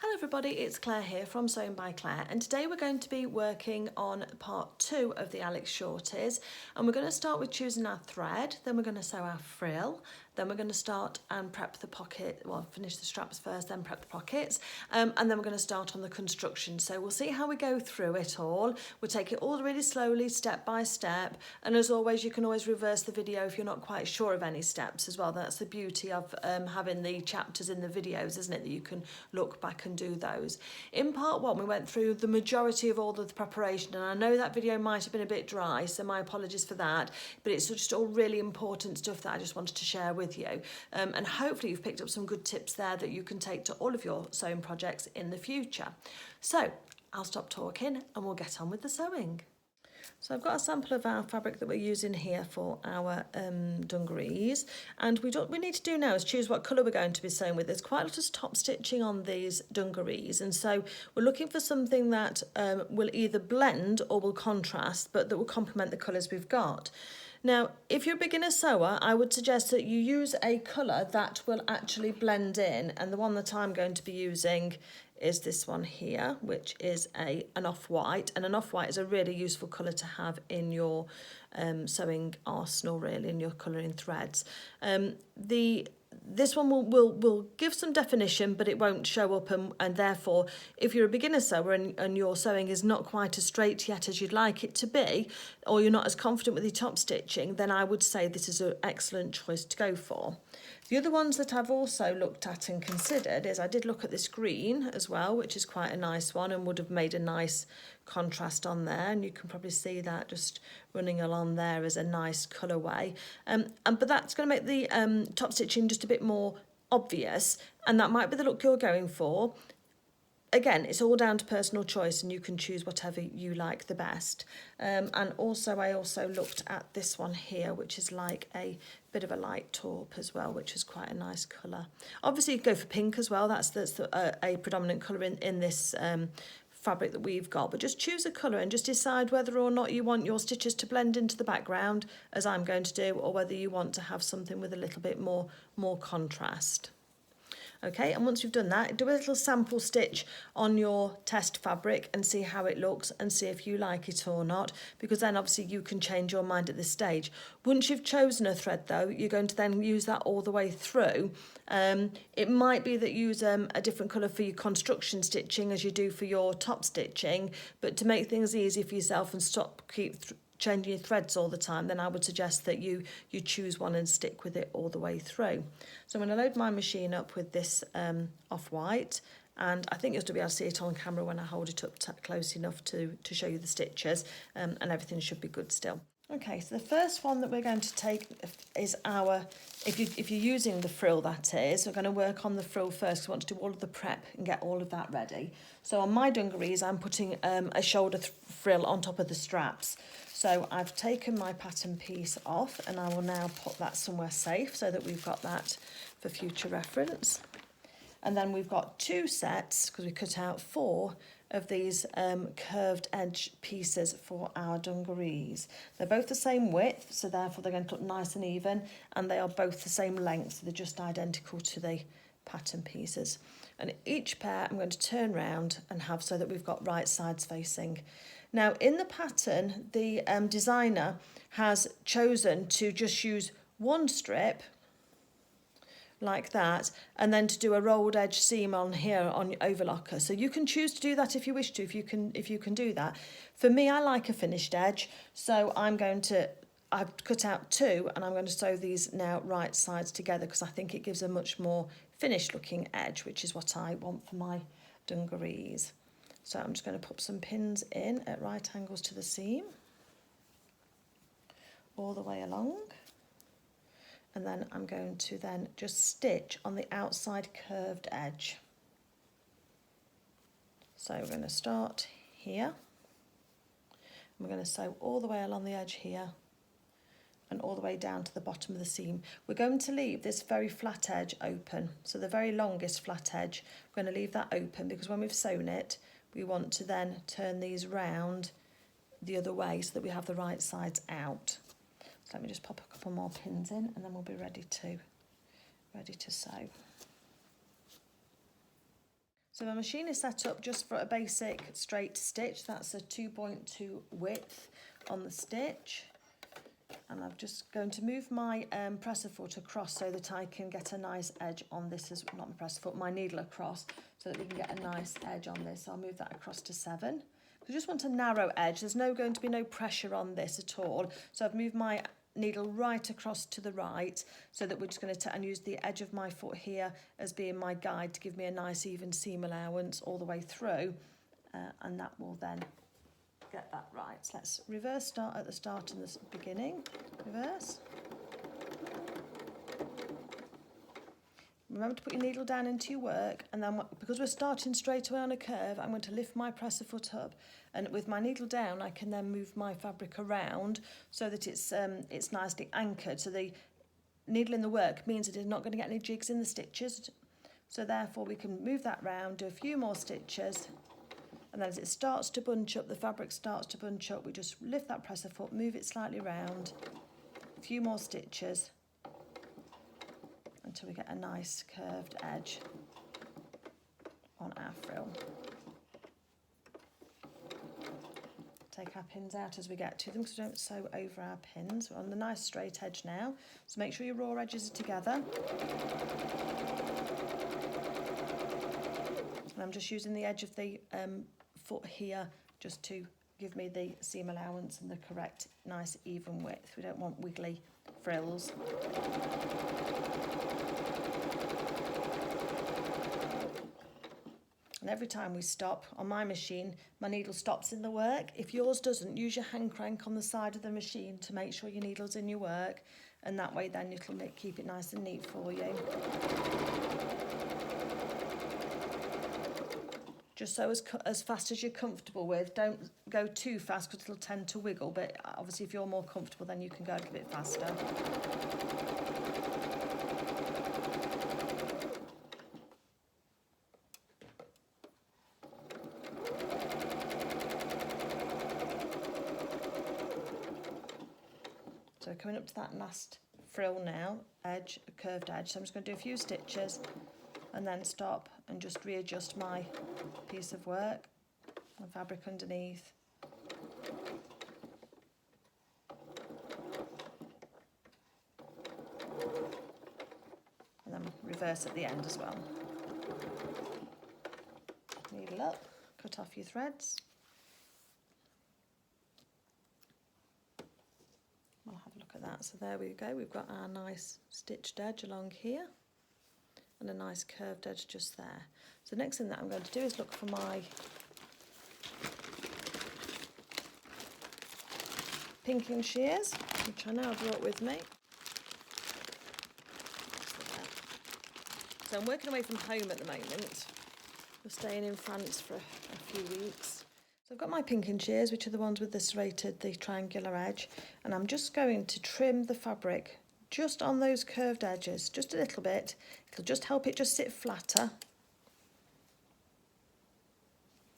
Hello everybody, it's Claire here from Sewn by Claire, and today we're going to be working on part 2 of the Alex Shorties, and we're going to start with choosing our thread, then we're going to sew our frill, then we're going to start and prep the pocket, well finish the straps first, then prep the pockets, and then we're going to start on the construction. So we'll see how we go through it all. We'll take it all really slowly, step by step, and as always you can always reverse the video if you're not quite sure of any steps as well. That's the beauty of having the chapters in the videos, isn't it, that you can look back and do those. In part 1 we went through the majority of all of the preparation, and I know that video might have been a bit dry, so my apologies for that, but it's just all really important stuff that I just wanted to share with you, and hopefully you've picked up some good tips there that you can take to all of your sewing projects in the future. So I'll stop talking and we'll get on with the sewing. So I've got a sample of our fabric that we're using here for our dungarees, and we need to do now is choose what colour we're going to be sewing with. There's quite a lot of top stitching on these dungarees, and so we're looking for something that will either blend or will contrast, but that will complement the colours we've got. Now, if you're a beginner sewer, I would suggest that you use a colour that will actually blend in, and the one that I'm going to be using is this one here, which is an off-white, and an off-white is a really useful colour to have in your sewing arsenal, really, in your colouring threads. This one will give some definition, but it won't show up, and therefore if you're a beginner sewer and your sewing is not quite as straight yet as you'd like it to be, or you're not as confident with your top stitching, then I would say this is an excellent choice to go for. The other ones that I've also looked at and considered is I did look at this green as well, which is quite a nice one and would have made a nice contrast on there, and you can probably see that just running along there as a nice colourway, but that's going to make the top stitching just a bit more obvious, and that might be the look you're going for. Again, it's all down to personal choice, and you can choose whatever you like the best. And also I also looked at this one here, which is like a bit of a light taupe as well, which is quite a nice colour. Obviously you can go for pink as well, that's a predominant colour in this fabric that we've got, but just choose a colour and just decide whether or not you want your stitches to blend into the background, as I'm going to do, or whether you want to have something with a little bit more contrast. Okay, and once you've done that, do a little sample stitch on your test fabric and see how it looks and see if you like it or not, because then obviously you can change your mind at this stage. Once you've chosen a thread though, you're going to then use that all the way through. It might be that you use a different colour for your construction stitching as you do for your top stitching, but to make things easy for yourself and keep changing your threads all the time, then I would suggest that you choose one and stick with it all the way through. So I'm going to load my machine up with this off-white, and I think you'll still be able to see it on camera when I hold it up close enough to show you the stitches, and everything should be good still. Okay, so the first one that we're going to take is our, if you're using the frill, that is, we're going to work on the frill first, because we want to do all of the prep and get all of that ready. So on my dungarees, I'm putting a shoulder frill on top of the straps. So I've taken my pattern piece off, and I will now put that somewhere safe so that we've got that for future reference. And then we've got 2 sets, because we cut out 4 of these curved edge pieces for our dungarees. They're both the same width, so therefore they're going to look nice and even, and they are both the same length, so they're just identical to the pattern pieces. And each pair I'm going to turn round and have so that we've got right sides facing. Now in the pattern, the designer has chosen to just use 1 strip like that, and then to do a rolled edge seam on here on your overlocker. So you can choose to do that if you wish to, if you can do that. For me, I like a finished edge, so I've cut out 2, and I'm going to sew these now right sides together, because I think it gives a much more finished looking edge, which is what I want for my dungarees. So I'm just going to put some pins in at right angles to the seam all the way along, and then I'm going to then just stitch on the outside curved edge. So we're going to start here, and we're going to sew all the way along the edge here and all the way down to the bottom of the seam. We're going to leave this very flat edge open, so the very longest flat edge, we're going to leave that open, because when we've sewn it, we want to then turn these round the other way so that we have the right sides out. So let me just pop a couple more pins in, and then we'll be ready to sew. So my machine is set up just for a basic straight stitch. That's a 2.2 width on the stitch. And I'm just going to move my presser foot across so that I can get a nice edge on this, not my presser foot, my needle across, so that we can get a nice edge on this. I'll move that across to 7. I just want a narrow edge. There's going to be no pressure on this at all. So I've moved my needle right across to the right, so that we're just going to use the edge of my foot here as being my guide to give me a nice even seam allowance all the way through, and that will then get that right. So let's reverse start at the start and the beginning. Reverse. Remember to put your needle down into your work, and then because we're starting straight away on a curve, I'm going to lift my presser foot up, and with my needle down I can then move my fabric around so that it's nicely anchored. So the needle in the work means that it's not going to get any jigs in the stitches, so therefore we can move that round, do a few more stitches, and then as it starts to bunch up, the fabric starts to bunch up, we just lift that presser foot, move it slightly round, a few more stitches until we get a nice curved edge on our frill. Take our pins out as we get to them because we don't sew over our pins. We're on the nice straight edge now, so make sure your raw edges are together. And I'm just using the edge of the foot here just to give me the seam allowance and the correct nice even width. We don't want wiggly frills. And every time we stop on my machine, my needle stops in the work. If yours doesn't, use your hand crank on the side of the machine to make sure your needle's in your work, and that way then it'll keep it nice and neat for you. Just so as fast as you're comfortable with. Don't go too fast because it'll tend to wiggle, but obviously if you're more comfortable then you can go a little bit faster. So coming up to that last frill now, edge, a curved edge, so I'm just going to do a few stitches and then stop and just readjust my piece of work, my fabric underneath. And then reverse at the end as well. Needle up, cut off your threads. We'll have a look at that. So there we go, we've got our nice stitched edge along here and a nice curved edge just there. So the next thing that I'm going to do is look for my pinking shears, which I now brought with me. So I'm working away from home at the moment. We're staying in France for a few weeks. So I've got my pinking shears, which are the ones with the triangular edge, and I'm just going to trim the fabric just on those curved edges, just a little bit. It'll just help it just sit flatter.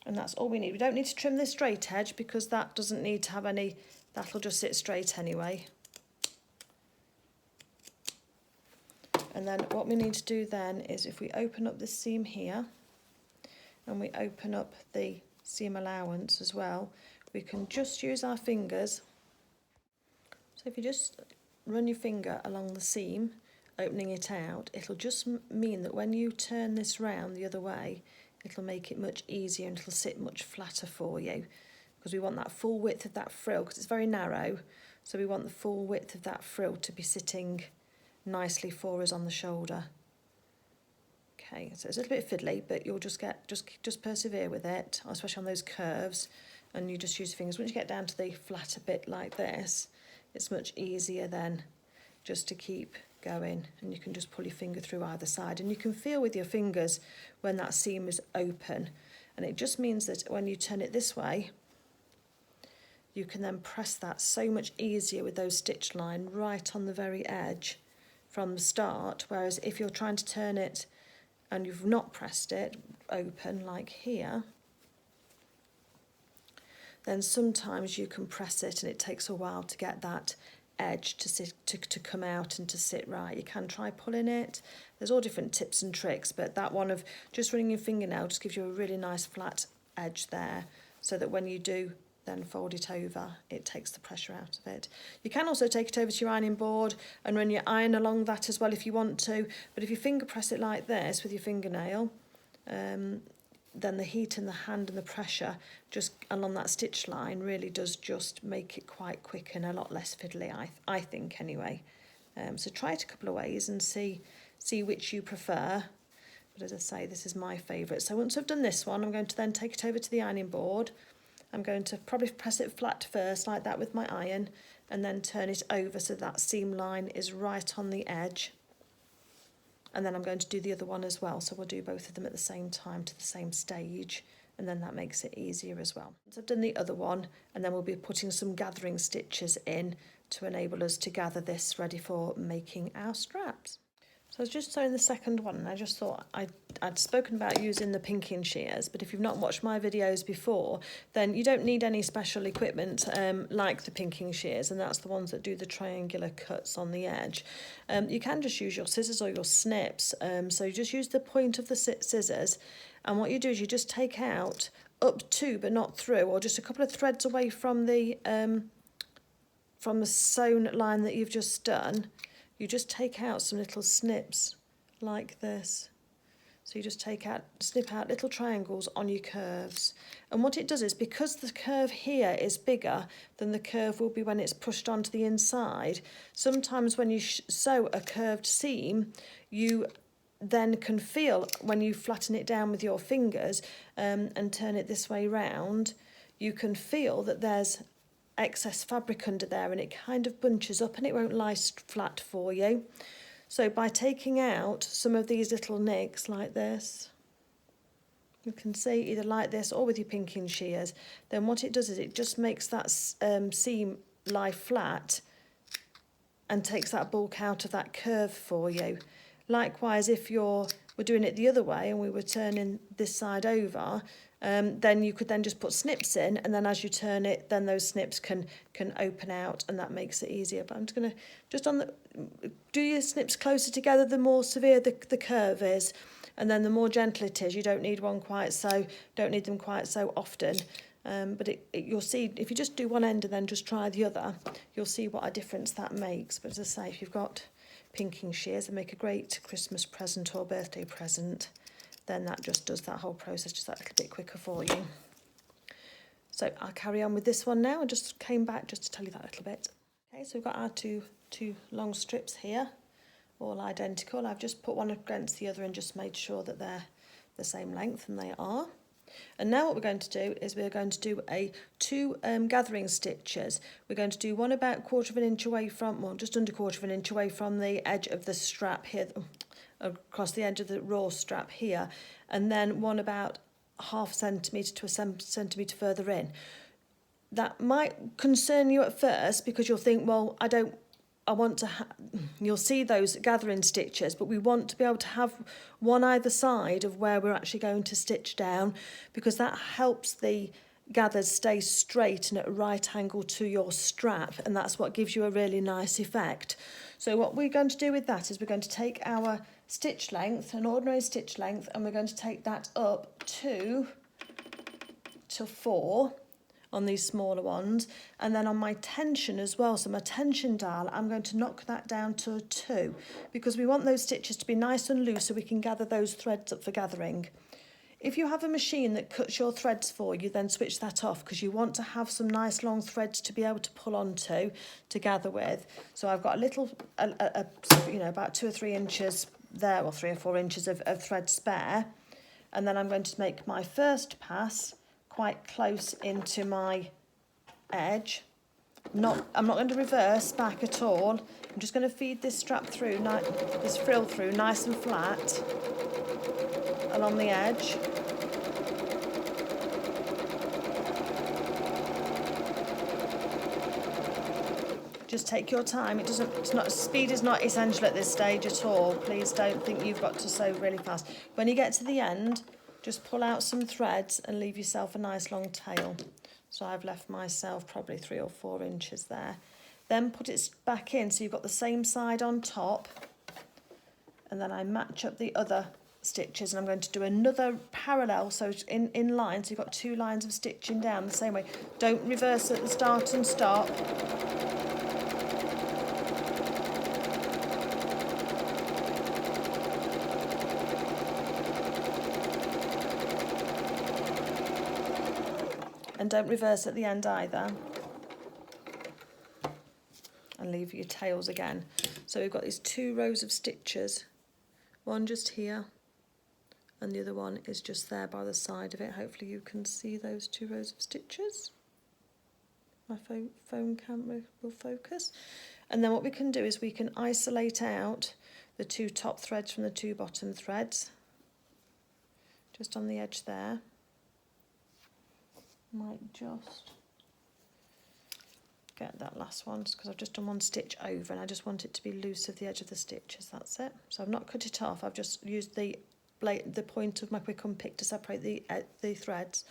And that's all we need. We don't need to trim this straight edge because that doesn't need to have any, that'll just sit straight anyway. And then what we need to do then is if we open up this seam here and we open up the seam allowance as well, we can just use our fingers. So if you just run your finger along the seam, opening it out, it'll just mean that when you turn this round the other way, it'll make it much easier and it'll sit much flatter for you, because we want that full width of that frill, because it's very narrow, so we want the full width of that frill to be sitting nicely for us on the shoulder. Okay, so it's a little bit fiddly, but you'll just persevere with it, especially on those curves, and you just use your fingers. Once you get down to the flatter bit like this, it's much easier then just to keep going, and you can just pull your finger through either side, and you can feel with your fingers when that seam is open, and it just means that when you turn it this way, you can then press that so much easier with those stitch line right on the very edge from the start, whereas if you're trying to turn it and you've not pressed it open like here, then sometimes you can press it and it takes a while to get that edge to sit to come out and to sit right. You can try pulling it. There's all different tips and tricks, but that one of just running your fingernail just gives you a really nice flat edge there, so that when you do then fold it over, it takes the pressure out of it. You can also take it over to your ironing board and run your iron along that as well if you want to, but if you finger press it like this with your fingernail, then the heat in the hand and the pressure just along that stitch line really does just make it quite quick and a lot less fiddly, I think anyway. So try it a couple of ways and see which you prefer. But as I say, this is my favourite. So once I've done this one, I'm going to then take it over to the ironing board. I'm going to probably press it flat first like that with my iron, and then turn it over so that seam line is right on the edge. And then I'm going to do the other one as well, so we'll do both of them at the same time to the same stage, and then that makes it easier as well. So I've done the other one, and then we'll be putting some gathering stitches in to enable us to gather this ready for making our straps. So I was just sewing the second one, and I just thought I'd spoken about using the pinking shears, but if you've not watched my videos before, then you don't need any special equipment like the pinking shears, and that's the ones that do the triangular cuts on the edge. You can just use your scissors or your snips, so you just use the point of the scissors, and what you do is you just take out up to but not through, or just a couple of threads away from the sewn line that you've just done. You just take out some little snips like this. So you just snip out little triangles on your curves. And what it does is, because the curve here is bigger than the curve will be when it's pushed onto the inside, sometimes when you sew a curved seam, you then can feel, when you flatten it down with your fingers and turn it this way round, you can feel that there's excess fabric under there, and it kind of bunches up and it won't lie flat for you. So by taking out some of these little nicks like this, you can see, either like this or with your pinking shears, then what it does is it just makes that seam lie flat and takes that bulk out of that curve for you. Likewise, if we're doing it the other way and we were turning this side over, then you could then just put snips in, and then as you turn it, then those snips can open out, and that makes it easier. But I'm just going to do your snips closer together the more severe the curve is, and then the more gentle it is. You don't need them quite so often. But you'll see, if you just do one end and then just try the other, you'll see what a difference that makes. But as I say, if you've got pinking shears, they make a great Christmas present or birthday present. Then that just does that whole process just that little bit quicker for you. So I'll carry on with this one now. I just came back just to tell you that little bit. Okay, so we've got our two long strips here, all identical. I've just put one against the other and just made sure that they're the same length, and they are. And now what we're going to do is we're going to do two gathering stitches. We're going to do one about 1/4 inch away from, well, just under 1/4 inch away from the edge of the strap here, across the edge of the raw strap here, and then one about 1/2 centimetre to 1 centimetre further in. That might concern you at first, because you'll think, well, you'll see those gathering stitches, but we want to be able to have one either side of where we're actually going to stitch down, because that helps the gathers stay straight and at a right angle to your strap, and that's what gives you a really nice effect. So what we're going to do with that is we're going to take our stitch length, an ordinary stitch length, and we're going to take that up to 4 on these smaller ones, and then on my tension as well, so my tension dial, I'm going to knock that down to 2, because we want those stitches to be nice and loose so we can gather those threads up for gathering. If you have a machine that cuts your threads for you, then switch that off, because you want to have some nice long threads to be able to pull onto to gather with. So I've got a little, about 2 or 3 inches there, or 3 or 4 inches of thread spare, and then I'm going to make my first pass quite close into my edge. I'm not going to reverse back at all. I'm just going to feed this strap through, this frill through nice and flat along the edge. Just take your time. Speed is not essential at this stage at all. Please don't think you've got to sew really fast. When you get to the end, just pull out some threads and leave yourself a nice long tail. So I've left myself probably 3 or 4 inches there. then put it back in so you've got the same side on top, and then I match up the other stitches, and I'm going to do another parallel, so in line, so you've got 2 lines of stitching down the same way. Don't reverse at the start and stop. And don't reverse at the end either. And leave your tails again. So we've got these 2 rows of stitches, one just here, and the other one is just there by the side of it. Hopefully you can see those 2 rows of stitches. My phone camera will focus. And then what we can do is we can isolate out the 2 top threads from the 2 bottom threads, just on the edge there. Might just get that last one because I've just done 1 stitch over, and I just want it to be loose of the edge of the stitches. That's it. So I've not cut it off, I've just used the point of my quick unpick to separate the threads.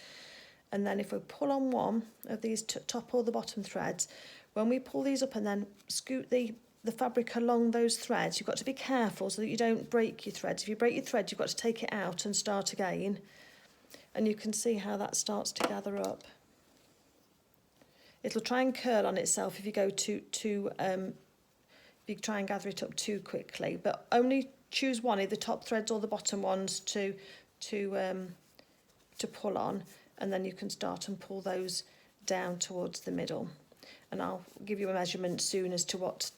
And then if we pull on one of these top or the bottom threads, when we pull these up and then scoot the fabric along those threads, you've got to be careful so that you don't break your threads. If you break your thread, you've got to take it out and start again. And you can see how that starts to gather up. It'll try and curl on itself if you go if you try and gather it up too quickly, but only choose one, either top threads or the bottom ones to pull on, and then you can start and pull those down towards the middle. And I'll give you a measurement soon as to what,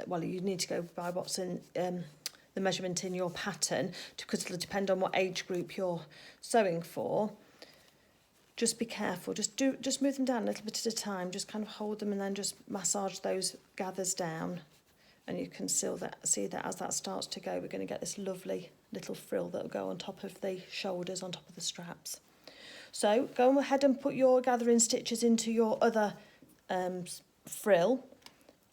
well, you need to go by what's in the measurement in your pattern, because it'll depend on what age group you're sewing for. Just be careful, just move them down a little bit at a time, just kind of hold them and then just massage those gathers down, and you can see that as that starts to go, we're going to get this lovely little frill that will go on top of the shoulders, on top of the straps. So go ahead and put your gathering stitches into your other frill,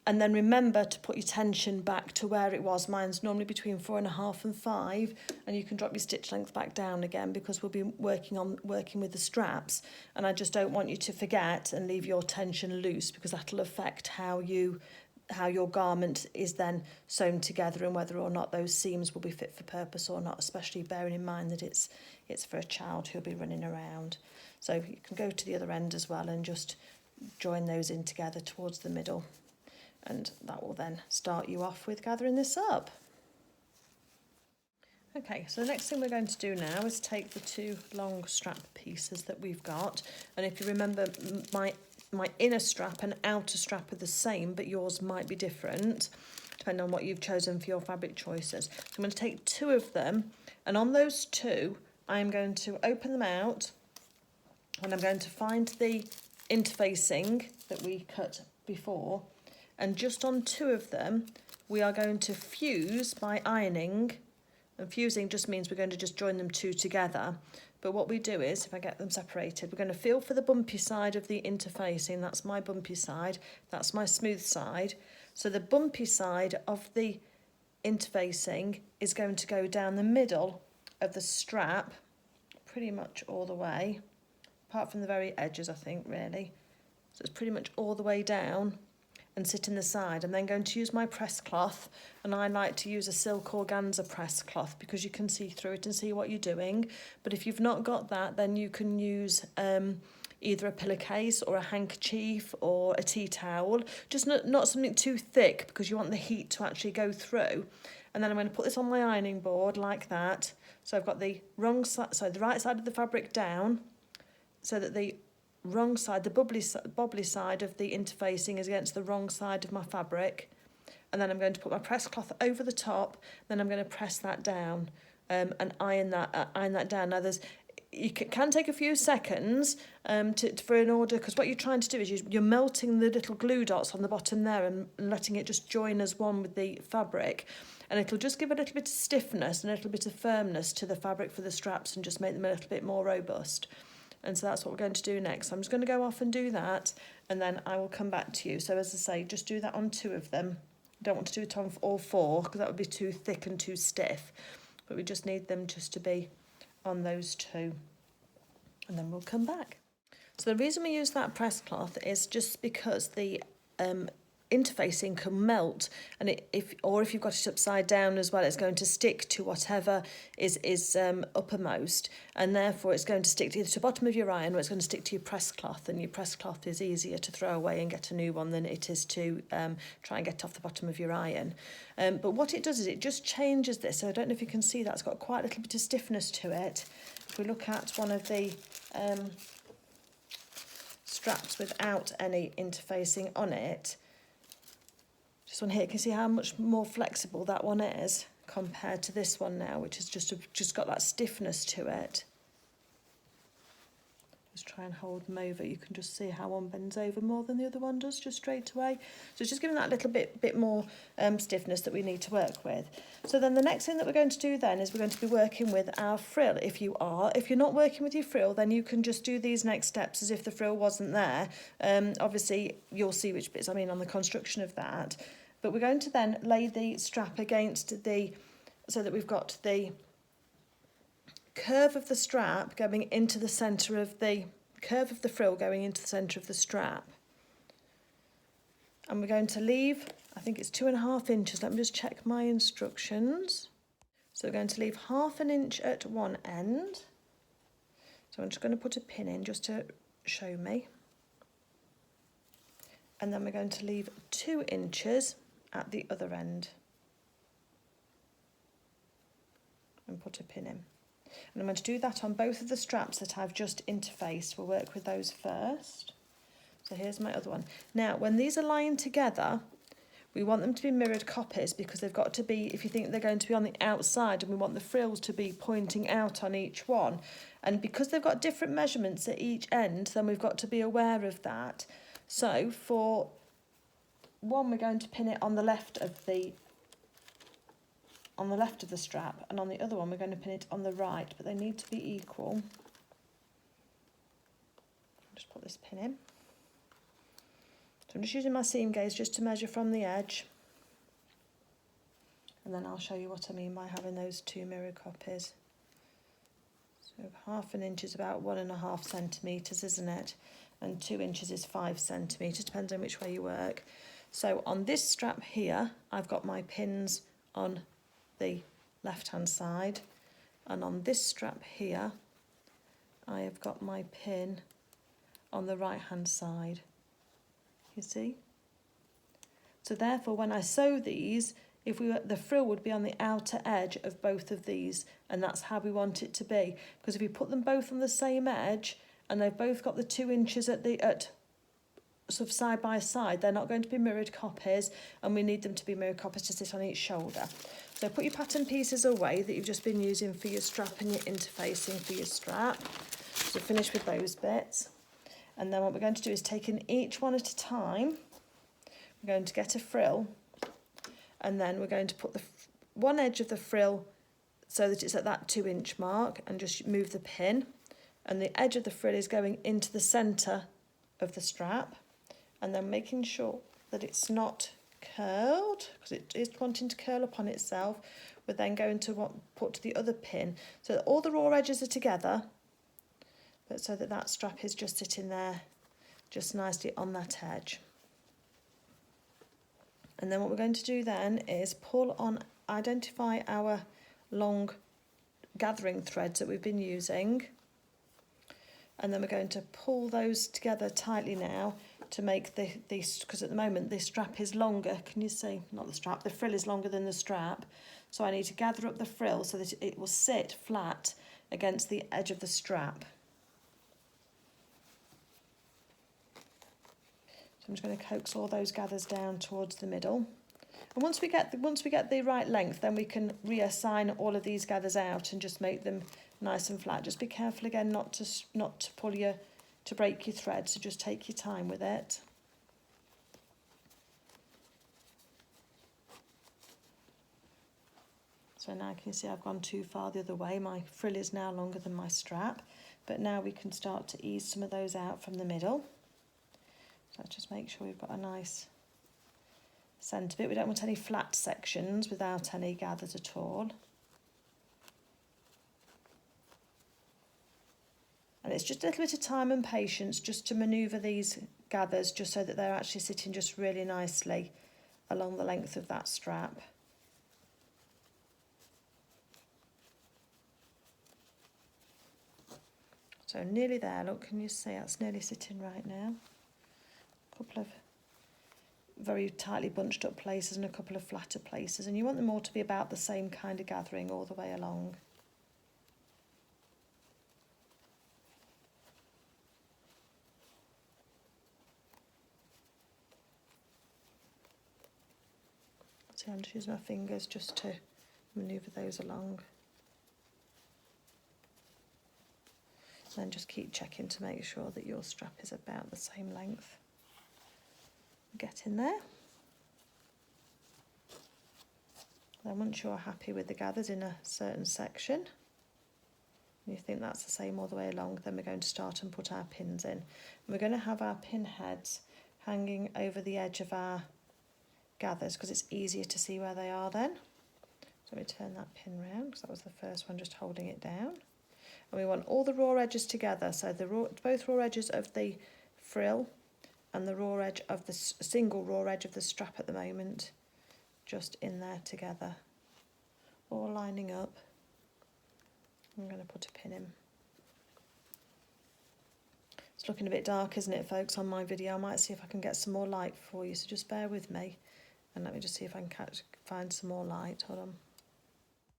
and then remember to put your tension back to where it was. Mine's normally between 4.5 and 5, and you can drop your stitch length back down again because we'll be working with the straps, and I just don't want you to forget and leave your tension loose, because that'll affect how your garment is then sewn together and whether or not those seams will be fit for purpose or not, especially bearing in mind that it's for a child who'll be running around. So you can go to the other end as well and just join those in together towards the middle, and that will then start you off with gathering this up. Okay, so the next thing we're going to do now is take the 2 long strap pieces that we've got, and if you remember, my inner strap and outer strap are the same, but yours might be different depending on what you've chosen for your fabric choices. So I'm going to take 2 of them, and on those 2 I'm going to open them out, and I'm going to find the interfacing that we cut before, and just on 2 of them we are going to fuse by ironing. And fusing just means we're going to just join them 2 together. But what we do is, if I get them separated, we're going to feel for the bumpy side of the interfacing. That's my bumpy side, that's my smooth side. So the bumpy side of the interfacing is going to go down the middle of the strap, pretty much all the way, apart from the very edges, I think, really. So it's pretty much all the way down and sit in the side. I'm then going to use my press cloth, and I like to use a silk organza press cloth because you can see through it and see what you're doing. But if you've not got that, then you can use either a pillowcase or a handkerchief or a tea towel, just not something too thick because you want the heat to actually go through. And then I'm going to put this on my ironing board like that. So I've got the wrong side, so the right side of the fabric down, so that the wrong side, the bobbly side of the interfacing is against the wrong side of my fabric, and then I'm going to put my press cloth over the top, then I'm going to press that down and iron that down. Now you can take a few seconds for an order, because what you're trying to do is you're melting the little glue dots on the bottom there and letting it just join as one with the fabric, and it'll just give a little bit of stiffness and a little bit of firmness to the fabric for the straps and just make them a little bit more robust. And so that's what we're going to do next. I'm just going to go off and do that, and then I will come back to you. So as I say, just do that on 2 of them. I don't want to do it on all 4 because that would be too thick and too stiff. But we just need them just to be on those 2. And then we'll come back. So the reason we use that press cloth is just because the interfacing can melt, and if you've got it upside down as well, it's going to stick to whatever is uppermost, and therefore it's going to stick either to the bottom of your iron or it's going to stick to your press cloth, and your press cloth is easier to throw away and get a new one than it is to try and get off the bottom of your iron. But what it does is it just changes this. So I don't know if you can see that, it's got quite a little bit of stiffness to it. If we look at one of the straps without any interfacing on it, this one here, you can see how much more flexible that one is compared to this one now, which has just got that stiffness to it. Just try and hold them over. You can just see how one bends over more than the other one does, just straight away. So it's just giving that little bit more stiffness that we need to work with. So then the next thing that we're going to do then is we're going to be working with our frill. If you're not working with your frill, then you can just do these next steps as if the frill wasn't there. Obviously, you'll see which bits I mean on the construction of that. But we're going to then lay the strap against so that we've got the curve of the strap going into the centre of the curve of the frill going into the centre of the strap, and we're going to leave, I think it's 2.5 inches. Let me just check my instructions. So we're going to leave 1/2 inch at one end, so I'm just going to put a pin in just to show me, and then we're going to leave 2 inches at the other end and put a pin in. And I'm going to do that on both of the straps that I've just interfaced. We'll work with those first. So here's my other one. Now, when these are lying together, we want them to be mirrored copies, because they've got to be, if you think they're going to be on the outside, and we want the frills to be pointing out on each one. And because they've got different measurements at each end, then we've got to be aware of that. So for one, we're going to pin it on the left of the strap, and on the other one we're going to pin it on the right, but they need to be equal. Just put this pin in. So I'm just using my seam gauge just to measure from the edge, and then I'll show you what I mean by having those two mirror copies. So 1/2 inch is about 1.5 centimetres, isn't it? And 2 inches is 5 centimetres, depends on which way you work. So on this strap here, I've got my pins on the left hand side, and on this strap here I have got my pin on the right hand side, you see. So therefore when I sew these, the frill would be on the outer edge of both of these, and that's how we want it to be, because if you put them both on the same edge and they've both got the 2 inches at sort of side by side, they're not going to be mirrored copies, and we need them to be mirrored copies to sit on each shoulder. So put your pattern pieces away that you've just been using for your strap and your interfacing for your strap. So finish with those bits, and then what we're going to do is taking each one at a time, we're going to get a frill, and then we're going to put the one edge of the frill so that it's at that 2 inch mark, and just move the pin, and the edge of the frill is going into the centre of the strap, and then making sure that it's not curled, because it is wanting to curl up on itself. We're then going to put the other pin so that all the raw edges are together, but so that that strap is just sitting there just nicely on that edge. And then what we're going to do then is identify our long gathering threads that we've been using, and then we're going to pull those together tightly now to make because at the moment this strap is longer. Can you see? Not the strap, the frill is longer than the strap. So I need to gather up the frill so that it will sit flat against the edge of the strap. So I'm just going to coax all those gathers down towards the middle. And once we get the right length, then we can reassign all of these gathers out and just make them nice and flat. Just be careful again not to break your thread, so just take your time with it. So now you can see I've gone too far the other way. My frill is now longer than my strap, but now we can start to ease some of those out from the middle. So let's just make sure we've got a nice centre bit. We don't want any flat sections without any gathers at all. And it's just a little bit of time and patience just to manoeuvre these gathers just so that they're actually sitting just really nicely along the length of that strap. So nearly there, look, can you see that's nearly sitting right now? A couple of very tightly bunched up places and a couple of flatter places, and you want them all to be about the same kind of gathering all the way along. So I'm just using my fingers just to manoeuvre those along. And then just keep checking to make sure that your strap is about the same length. Get in there. Then once you're happy with the gathers in a certain section, and you think that's the same all the way along, then we're going to start and put our pins in. And we're going to have our pin heads hanging over the edge of our gathers because it's easier to see where they are then. So we turn that pin round because that was the first one, just holding it down. And we want all the raw edges together, so both raw edges of the frill and the raw edge of the single raw edge of the strap at the moment, just in there together, all lining up. I'm going to put a pin in. It's looking a bit dark, isn't it, folks, on my video? I might see if I can get some more light for you, so just bear with me and let me just see if I can find some more light. Hold on.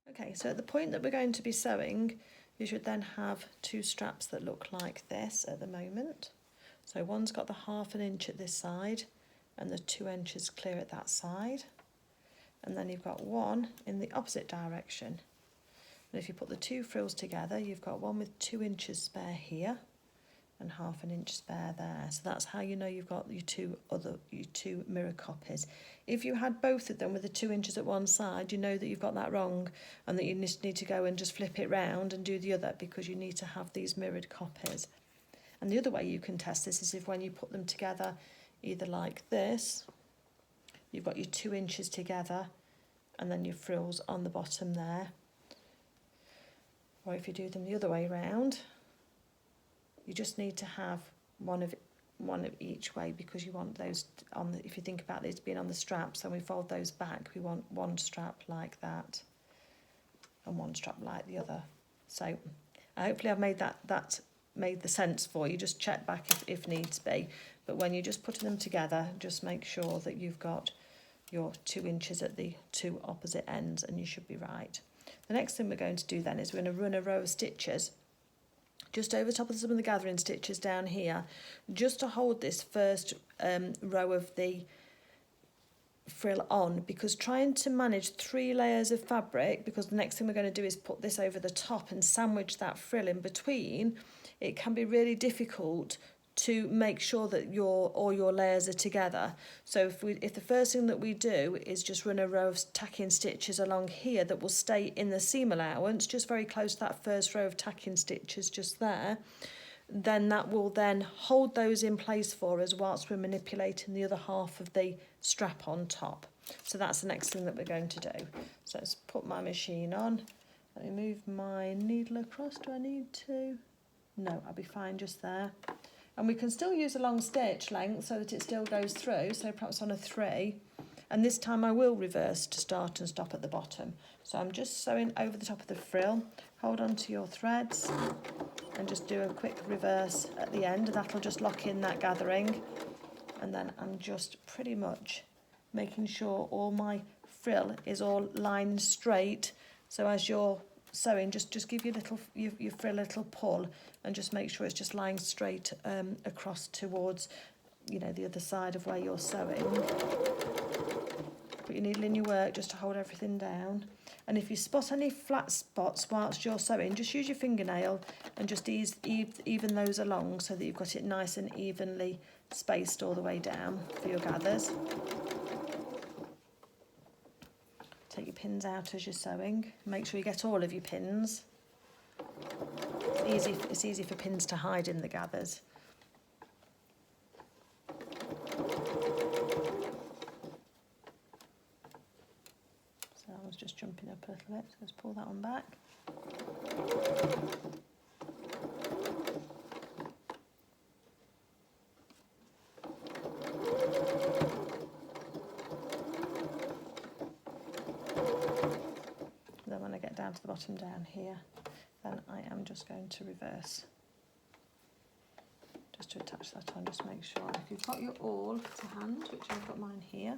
Okay, so at the point that we're going to be sewing, you should then have two straps that look like this at the moment. So one's got the 1/2 inch at this side and the 2 inches clear at that side. And then you've got one in the opposite direction. And if you put the two frills together, you've got one with 2 inches spare here and 1/2 inch spare there. So that's how you know you've got your two mirror copies. If you had both of them with the 2 inches at one side, you know that you've got that wrong and that you just need to go and just flip it round and do the other, because you need to have these mirrored copies. And the other way you can test this is if when you put them together, either like this, you've got your 2 inches together and then your frills on the bottom there. Or if you do them the other way round, you just need to have one of each way, because you want those on the, if you think about these being on the straps, then we fold those back, we want one strap like that and one strap like the other. So hopefully I've made that made the sense for you. Just check back if needs be, but when you're just putting them together, just make sure that you've got your 2 inches at the two opposite ends and you should be right. The next thing we're going to do then is we're going to run a row of stitches just over top of some of the gathering stitches down here, just to hold this first row of the frill on, because trying to manage 3 layers of fabric, because the next thing we're going to do is put this over the top and sandwich that frill in between, it can be really difficult to make sure that all your layers are together. So if the first thing that we do is just run a row of tacking stitches along here that will stay in the seam allowance, just very close to that first row of tacking stitches just there, then that will then hold those in place for us whilst we're manipulating the other half of the strap on top. So that's the next thing that we're going to do. So let's put my machine on. Let me move my needle across. Do I need to? No, I'll be fine just there. And we can still use a long stitch length so that it still goes through, so perhaps on a 3. And this time I will reverse to start and stop at the bottom. So I'm just sewing over the top of the frill. Hold on to your threads and just do a quick reverse at the end. That'll just lock in that gathering. And then I'm just pretty much making sure all my frill is all lined straight. So as you're sewing, just give your frill a little pull and just make sure it's just lying straight across towards, you know, the other side of where you're sewing. Put your needle in your work just to hold everything down. And if you spot any flat spots whilst you're sewing, just use your fingernail and just even those along so that you've got it nice and evenly spaced all the way down for your gathers. Take your pins out as you're sewing. Make sure you get all of your pins. It's easy for pins to hide in the gathers. So I was just jumping up a little bit, so let's pull that one back. the bottom down here, then I am just going to reverse. Just to attach that on, just make sure. If you've got your awl to hand, which I've got mine here,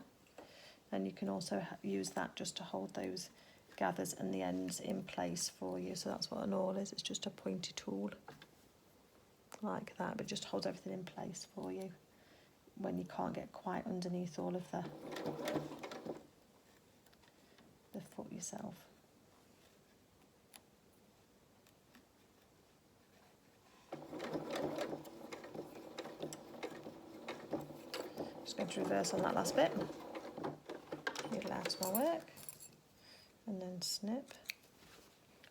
then you can also use that just to hold those gathers and the ends in place for you. So that's what an awl is, it's just a pointy tool like that, but just holds everything in place for you when you can't get quite underneath all of the foot yourself. Just going to reverse on that last bit, needle out of my work, and then snip.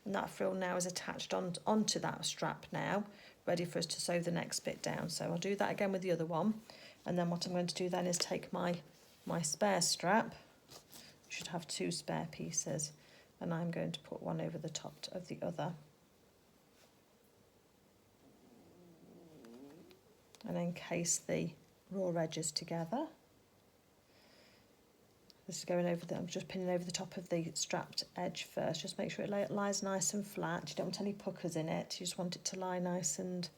And that frill now is attached onto that strap now, ready for us to sew the next bit down. So I'll do that again with the other one, and then what I'm going to do then is take my spare strap. You should have 2 spare pieces, and I'm going to put one over the top of the other, and encase the raw edges together. This is going over I'm just pinning over the top of the strapped edge first. Just make sure it lies nice and flat. You don't want any puckers in it. You just want it to lie nice and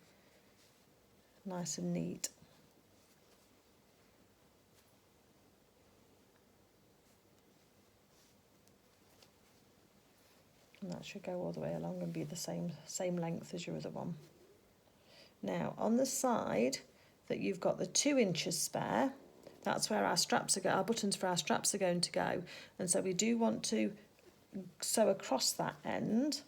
neat. And that should go all the way along and be the same length as your other one. Now on the side that you've got the 2 inches spare, that's where our buttons for our straps are going to go, and so we do want to sew across that end,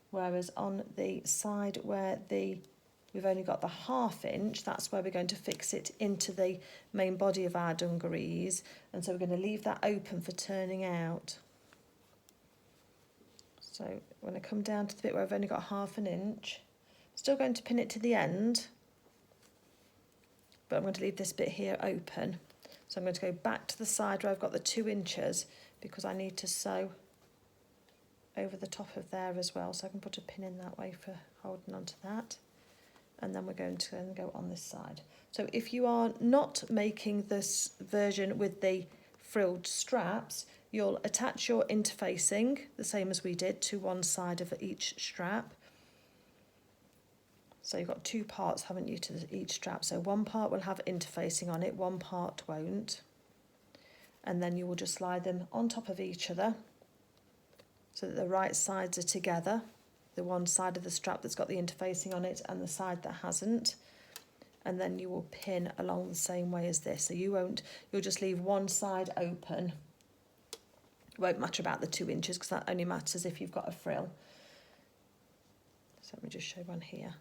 whereas on the side where we've only got the 1/2 inch, that's where we're going to fix it into the main body of our dungarees, and so we're going to leave that open for turning out. So when I come down to the bit where I've only got 1/2 inch, still going to pin it to the end, but I'm going to leave this bit here open. So I'm going to go back to the side where I've got the 2 inches, because I need to sew over the top of there as well. So I can put a pin in that way for holding onto that. And then we're going to then go on this side. So if you are not making this version with the frilled straps, you'll attach your interfacing, the same as we did, to one side of each strap. So you've got 2 parts, haven't you, to each strap. So one part will have interfacing on it, one part won't. And then you will just slide them on top of each other so that the right sides are together. The one side of the strap that's got the interfacing on it and the side that hasn't. And then you will pin along the same way as this. So you'll just leave one side open. It won't matter about the 2 inches, because that only matters if you've got a frill. So let me just show one here.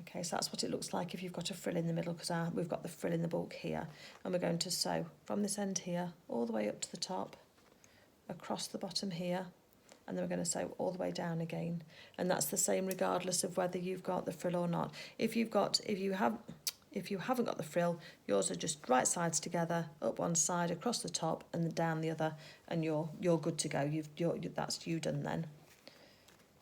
Okay, so that's what it looks like if you've got a frill in the middle, because we've got the frill in the bulk here. And we're going to sew from this end here all the way up to the top, across the bottom here, and then we're going to sew all the way down again. And that's the same regardless of whether you've got the frill or not. If you haven't got the frill, yours are just right sides together, up one side, across the top, and then down the other, and you're good to go. That's you done then.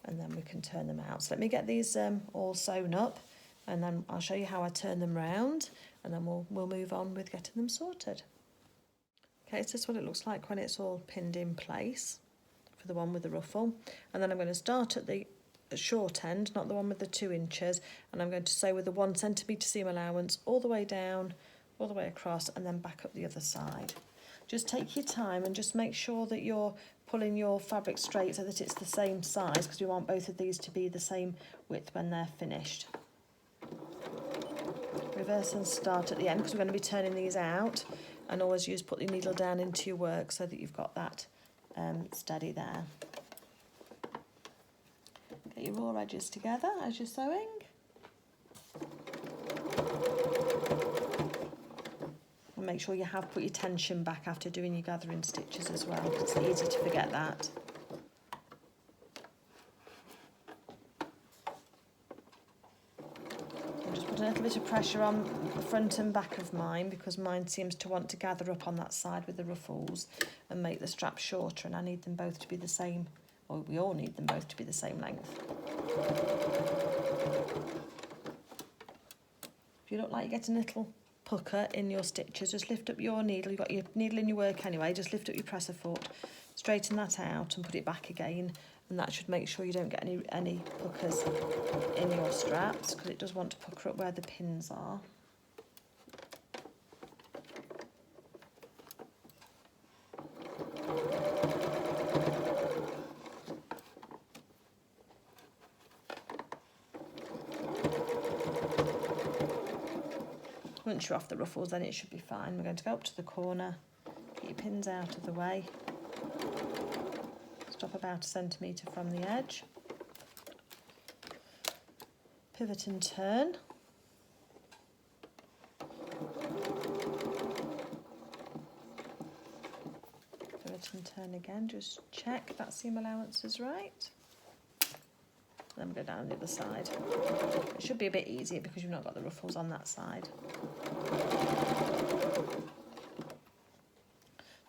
And then we can turn them out. So let me get these all sewn up, and then I'll show you how I turn them round, and then we'll move on with getting them sorted. Okay, so this is what it looks like when it's all pinned in place for the one with the ruffle. And then I'm going to start at the short end, not the one with the 2 inches, and I'm going to sew with the 1 centimetre seam allowance all the way down, all the way across, and then back up the other side. Just take your time and just make sure that you're pulling your fabric straight so that it's the same size, because we want both of these to be the same width when they're finished. Reverse and start at the end, because we're going to be turning these out, and always put your needle down into your work so that you've got that steady there. Get your raw edges together as you're sewing. And make sure you have put your tension back after doing your gathering stitches as well, because it's easy to forget that. I'm just putting a little bit of pressure on the front and back of mine, because mine seems to want to gather up on that side with the ruffles and make the strap shorter, and I need them both to be the same, or we all need them both to be the same length. If you look like you're getting a little pucker in your stitches, just lift up your needle. You've got your needle in your work anyway, just lift up your presser foot straighten that out and put it back again, and that should make sure you don't get any puckers in your straps, because it does want to pucker up where the pins are. Once you're off the ruffles, then it should be fine. We're going to go up to the corner, get your pins out of the way, stop about 1 centimetre from the edge, pivot and turn, pivot and turn again, just check that seam allowance is right. Then we go down the other side. It should be a bit easier because you've not got the ruffles on that side.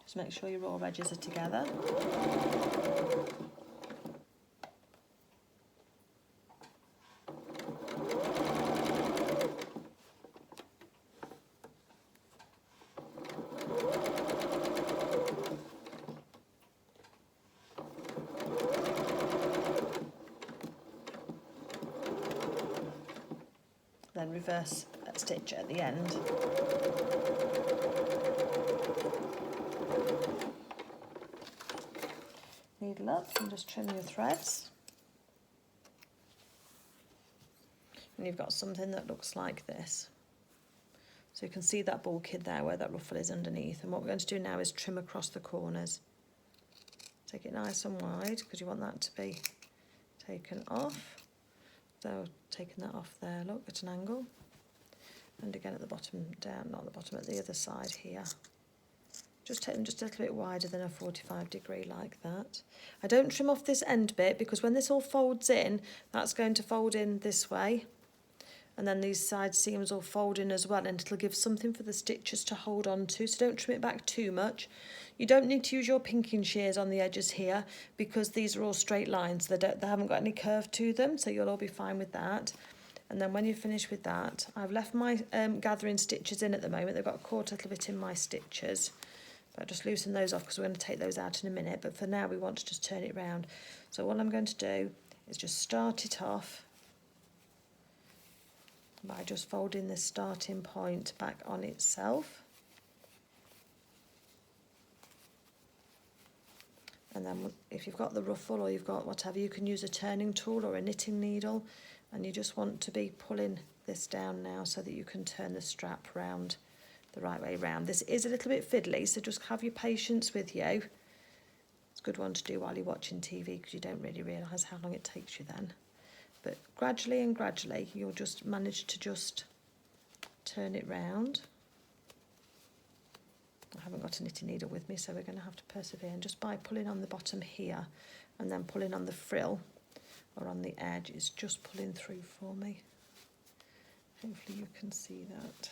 Just make sure your raw edges are together. Then reverse stitch at the end. Needle up and just trim your threads. And you've got something that looks like this. So you can see that bulkhead there where that ruffle is underneath. And what we're going to do now is trim across the corners. Take it nice and wide because you want that to be taken off. So taking that off there, look, at an angle. And again at the bottom down, not the bottom, at the other side here. Just take them just a little bit wider than a 45 degree like that. I don't trim off this end bit because when this all folds in, that's going to fold in this way. And then these side seams will fold in as well, and it'll give something for the stitches to hold on to, so don't trim it back too much. You don't need to use your pinking shears on the edges here because these are all straight lines. They haven't got any curve to them, so you'll all be fine with that. And then when you're finished with that, I've left my gathering stitches in at the moment. They've got caught a little bit in my stitches, but I'll just loosen those off because we're going to take those out in a minute. But for now, we want to just turn it round. So what I'm going to do is just start it off by just folding this starting point back on itself. And then if you've got the ruffle or you've got whatever, you can use a turning tool or a knitting needle, and you just want to be pulling this down now so that you can turn the strap round the right way round. This is a little bit fiddly, so just have your patience with you. It's a good one to do while you're watching TV because you don't really realise how long it takes you then. But gradually and gradually, you'll just manage to just turn it round. I haven't got a knitting needle with me, so we're going to have to persevere. And just by pulling on the bottom here and then pulling on the frill or on the edge, it's just pulling through for me. Hopefully you can see that.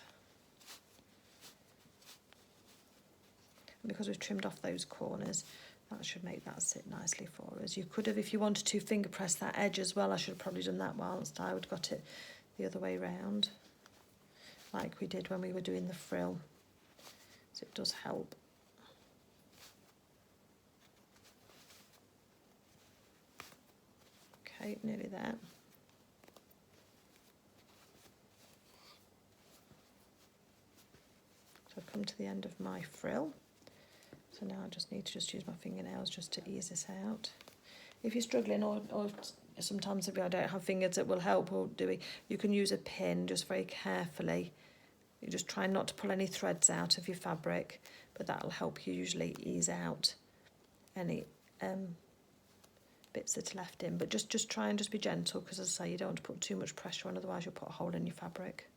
And because we've trimmed off those corners, that should make that sit nicely for us. You could have, if you wanted to, finger press that edge as well. I should have probably done that whilst I would got it the other way round, like we did when we were doing the frill. So it does help. Okay, nearly there. So I've come to the end of my frill. So now I just need to just use my fingernails just to ease this out. If you're struggling, or sometimes if I don't have fingers that will help, or you can use a pin just very carefully. You just try not to pull any threads out of your fabric, but that'll help you usually ease out any bits that are left in. But just try and just be gentle, because as I say, you don't want to put too much pressure on, otherwise you'll put a hole in your fabric.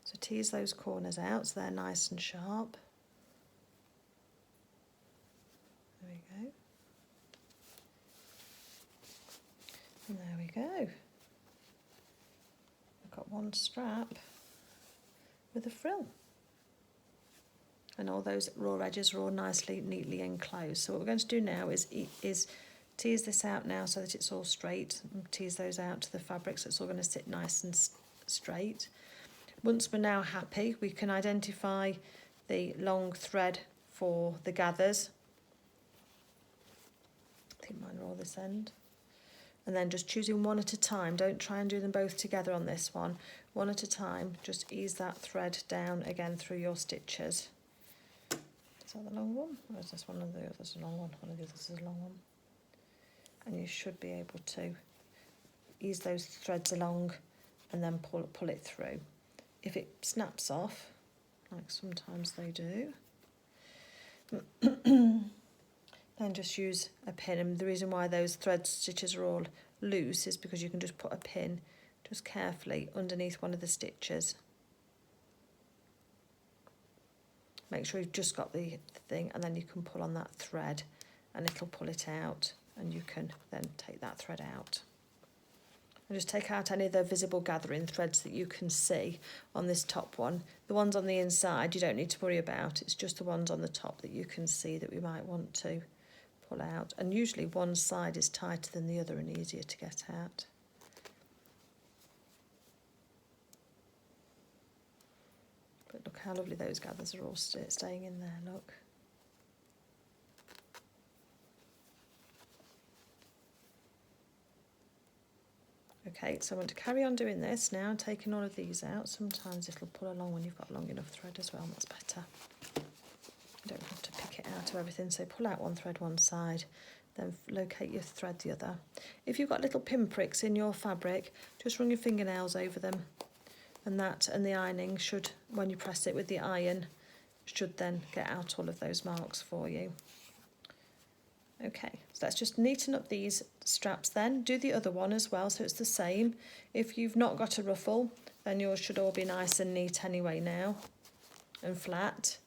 So tease those corners out so they're nice and sharp. There we go. And there we go. I've got one strap with a frill. And all those raw edges are all nicely, neatly enclosed. So what we're going to do now is tease this out now so that it's all straight, and tease those out to the fabric so it's all going to sit nice and straight. Once we're now happy, we can identify the long thread for the gathers. I think mine are all this end. And then just choosing one at a time. Don't try and do them both together on this one. One at a time, just ease that thread down again through your stitches. Is that the long one? Or is this one of the others a long one? One of the others is a long one. And you should be able to ease those threads along and then pull it through. If it snaps off, like sometimes they do, then just use a pin. And the reason why those thread stitches are all loose is because you can just put a pin just carefully underneath one of the stitches. Make sure you've just got the thing, and then you can pull on that thread and it'll pull it out, and you can then take that thread out. And just take out any of the visible gathering threads that you can see on this top one. The ones on the inside you don't need to worry about, it's just the ones on the top that you can see that we might want to pull out. And usually one side is tighter than the other and easier to get out. But look how lovely those gathers are all staying in there, look. Okay, so I'm going to carry on doing this now, taking all of these out. Sometimes it'll pull along when you've got long enough thread as well, that's better. You don't have to pick it out of everything, so pull out one thread one side, then locate your thread the other. If you've got little pinpricks in your fabric, just run your fingernails over them, and that and the ironing should, when you press it with the iron, should then get out all of those marks for you. Okay, so let's just neaten up these straps then. Do the other one as well, so it's the same. If you've not got a ruffle, then yours should all be nice and neat anyway now, and flat.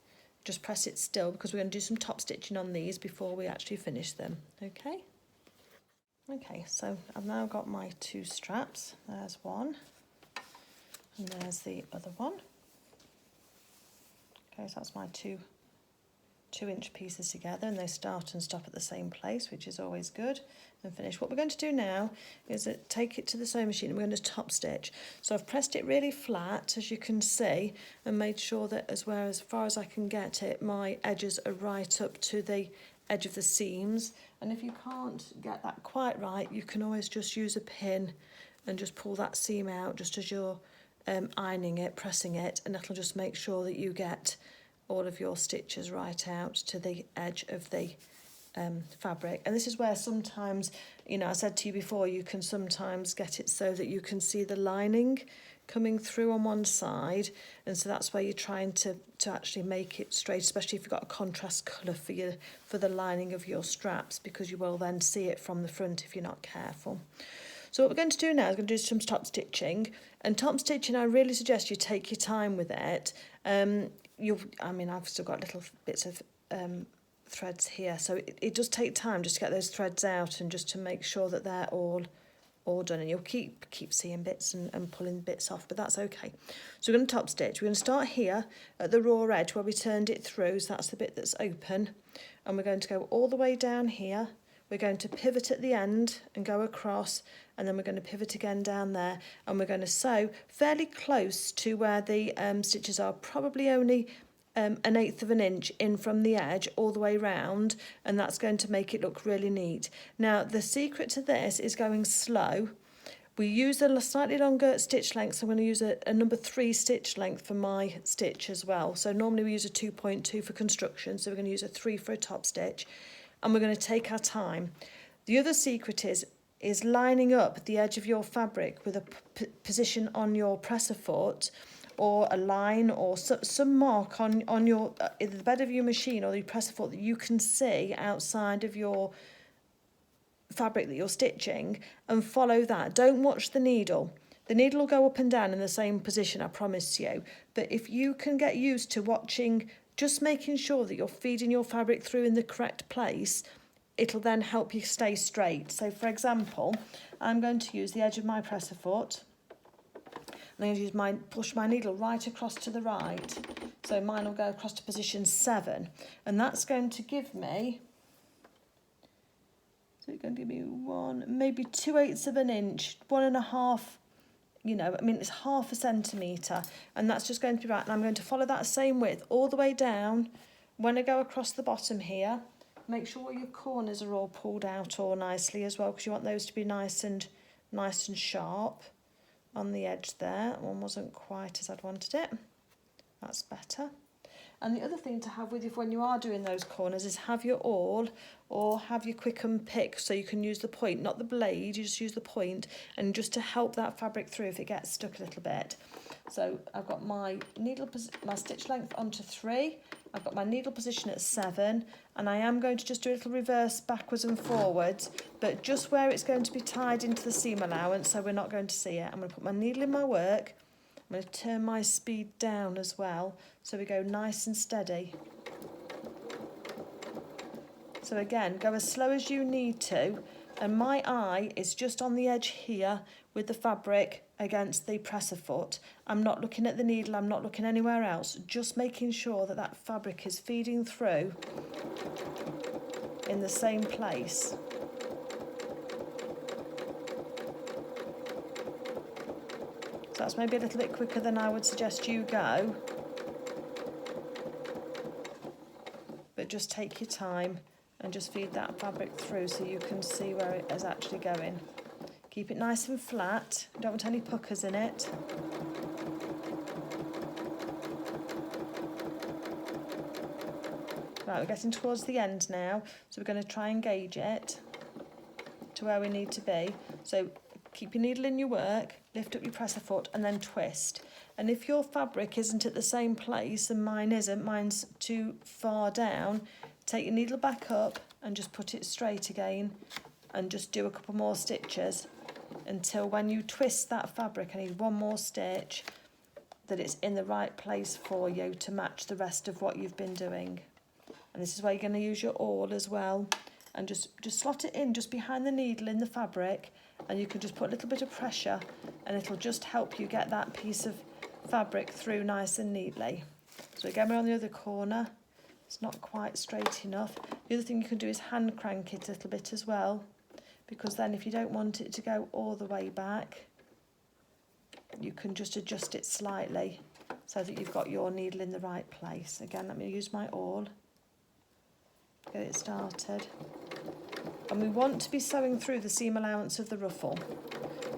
Just press it still because we're going to do some top stitching on these before we actually finish them, okay? Okay, so I've now got my two straps. There's one, and there's the other one. Okay, so that's my two 2-inch pieces together, and they start and stop at the same place, which is always good, and finish. What we're going to do now is take it to the sewing machine and we're going to top stitch. So I've pressed it really flat, as you can see, and made sure that as far as I can get it, my edges are right up to the edge of the seams. And if you can't get that quite right, you can always just use a pin and just pull that seam out just as you're ironing it, pressing it, and that'll just make sure that you get all of your stitches right out to the edge of the fabric. And this is where sometimes, you know, I said to you before, you can sometimes get it so that you can see the lining coming through on one side, and so that's where you're trying to actually make it straight, especially if you've got a contrast colour for the lining of your straps, because you will then see it from the front if you're not careful. So what we're going to do now is going to do some top stitching, and top stitching I really suggest you take your time with it. I've still got little bits of threads here, so it does take time just to get those threads out and just to make sure that they're all done, and you'll keep seeing bits and pulling bits off, but that's okay. So we're going to top stitch. We're going to start here at the raw edge where we turned it through, so that's the bit that's open, and we're going to go all the way down here. We're going to pivot at the end and go across, and then we're going to pivot again down there, and we're going to sew fairly close to where the stitches are, probably only 1/8 of an inch in from the edge all the way round, and that's going to make it look really neat. Now the secret to this is going slow. We use a slightly longer stitch length, so I'm going to use a number 3 stitch length for my stitch as well. So normally we use a 2.2 for construction, so we're going to use a 3 for a top stitch, and we're going to take our time. The other secret is lining up the edge of your fabric with a position on your presser foot, or a line, or some mark on your either the bed of your machine or your presser foot that you can see outside of your fabric that you're stitching, and follow that. Don't watch the needle. The needle will go up and down in the same position, I promise you. But if you can get used to watching, just making sure that you're feeding your fabric through in the correct place, it'll then help you stay straight. So for example, I'm going to use the edge of my presser foot, and I'm going to push my needle right across to the right. So mine will go across to position 7, and that's going to give me, so it's going to give me maybe 2/8 of an inch, 1.5 you know, I mean, it's 1/2 centimetre, and that's just going to be right. And I'm going to follow that same width all the way down. When I go across the bottom here, make sure your corners are all pulled out all nicely as well, because you want those to be nice and sharp on the edge there. That one wasn't quite as I'd wanted it. That's better. And the other thing to have with you when you are doing those corners is have your awl or have your quick unpick, so you can use the point, not the blade, you just use the point, and just to help that fabric through if it gets stuck a little bit. So I've got my my stitch length onto 3, I've got my needle position at 7, and I am going to just do a little reverse backwards and forwards, but just where it's going to be tied into the seam allowance, so we're not going to see it. I'm going to put my needle in my work. I'm going to turn my speed down as well, so we go nice and steady. So again, go as slow as you need to, and my eye is just on the edge here with the fabric against the presser foot. I'm not looking at the needle, I'm not looking anywhere else, just making sure that that fabric is feeding through in the same place. So that's maybe a little bit quicker than I would suggest you go. But just take your time and just feed that fabric through so you can see where it is actually going. Keep it nice and flat, you don't want any puckers in it. Right, we're getting towards the end now, so we're going to try and gauge it to where we need to be. So keep your needle in your work, lift up your presser foot and then twist. And if your fabric isn't at the same place, and mine isn't, mine's too far down, take your needle back up and just put it straight again and just do a couple more stitches until when you twist that fabric, I need one more stitch, that it's in the right place for you to match the rest of what you've been doing. And this is where you're going to use your awl as well, and just slot it in just behind the needle in the fabric, and you can just put a little bit of pressure and it'll just help you get that piece of fabric through nice and neatly. So again, we're on the other corner. It's not quite straight enough. The other thing you can do is hand crank it a little bit as well, because then if you don't want it to go all the way back, you can just adjust it slightly so that you've got your needle in the right place. Again, let me use my awl, get it started. And we want to be sewing through the seam allowance of the ruffle.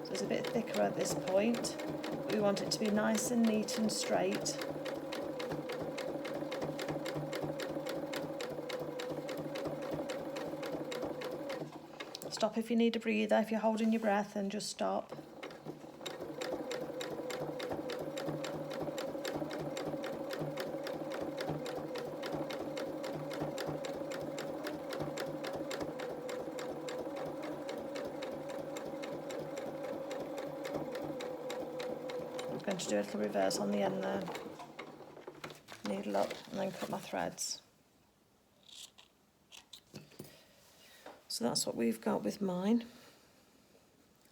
So it's a bit thicker at this point, but we want it to be nice and neat and straight. Stop if you need a breather, if you're holding your breath, and just stop. I'm going to do a little reverse on the end there. Needle up and then cut my threads. So that's what we've got with mine.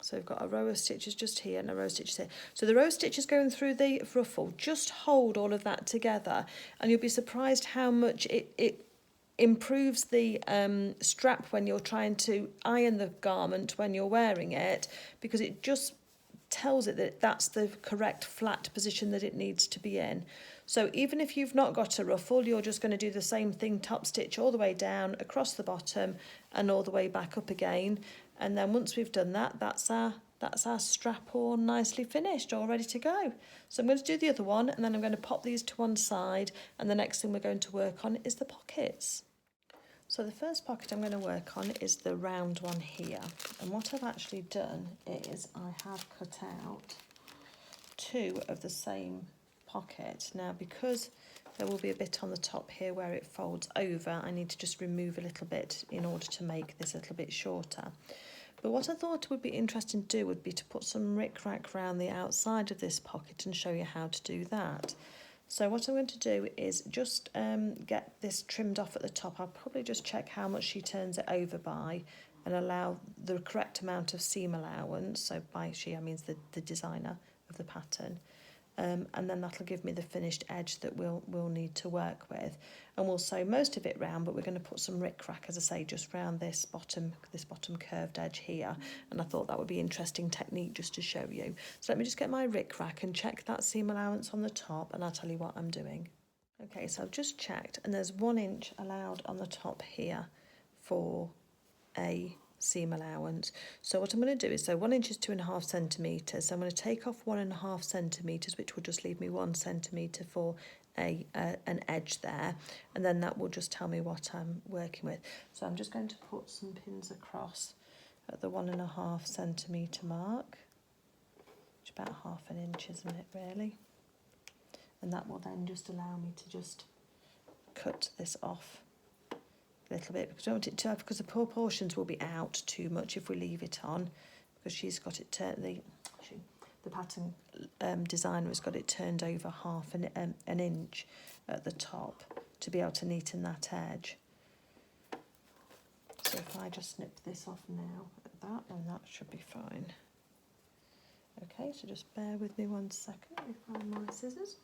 So we've got a row of stitches just here and a row of stitches here. So the row of stitches going through the ruffle, just hold all of that together and you'll be surprised how much it improves the strap when you're trying to iron the garment when you're wearing it, because it just tells it that that's the correct flat position that it needs to be in. So even if you've not got a ruffle, you're just going to do the same thing, top stitch all the way down across the bottom and all the way back up again. And then once we've done that, that's our strap all nicely finished, all ready to go. So I'm going to do the other one and then I'm going to pop these to one side, and the next thing we're going to work on is the pockets. So the first pocket I'm going to work on is the round one here. And what I've actually done is I have cut out 2 of the same pocket. Now, because there will be a bit on the top here where it folds over, I need to just remove a little bit in order to make this a little bit shorter. But what I thought would be interesting to do would be to put some ric-rac around the outside of this pocket and show you how to do that. So what I'm going to do is just get this trimmed off at the top. I'll probably just check how much she turns it over by and allow the correct amount of seam allowance. So by she, I mean the designer of the pattern. and then that'll give me the finished edge that we'll need to work with. And we'll sew most of it round, but we're going to put some ric-rac, as I say, just round this bottom curved edge here. And I thought that would be an interesting technique just to show you. So let me just get my ric-rac and check that seam allowance on the top, and I'll tell you what I'm doing. Okay, so I've just checked, and there's 1 inch allowed on the top here for a seam allowance. So what I'm going to do is, so 1 inch is 2.5 centimetres. So I'm going to take off 1.5 centimetres, which will just leave me 1 centimetre for an edge there, and then that will just tell me what I'm working with. So I'm just going to put some pins across at the 1.5 centimetre mark, which is about 1/2 inch, isn't it, really? And that will then just allow me to just cut this off a little bit, because I don't want it to have, because the proportions will be out too much if we leave it on, because she's got it turned, the pattern designer has got it turned over an inch at the top to be able to neaten that edge. So if I just snip this off now at that, then that should be fine. Okay, so just bear with me 1 second, let me find my scissors.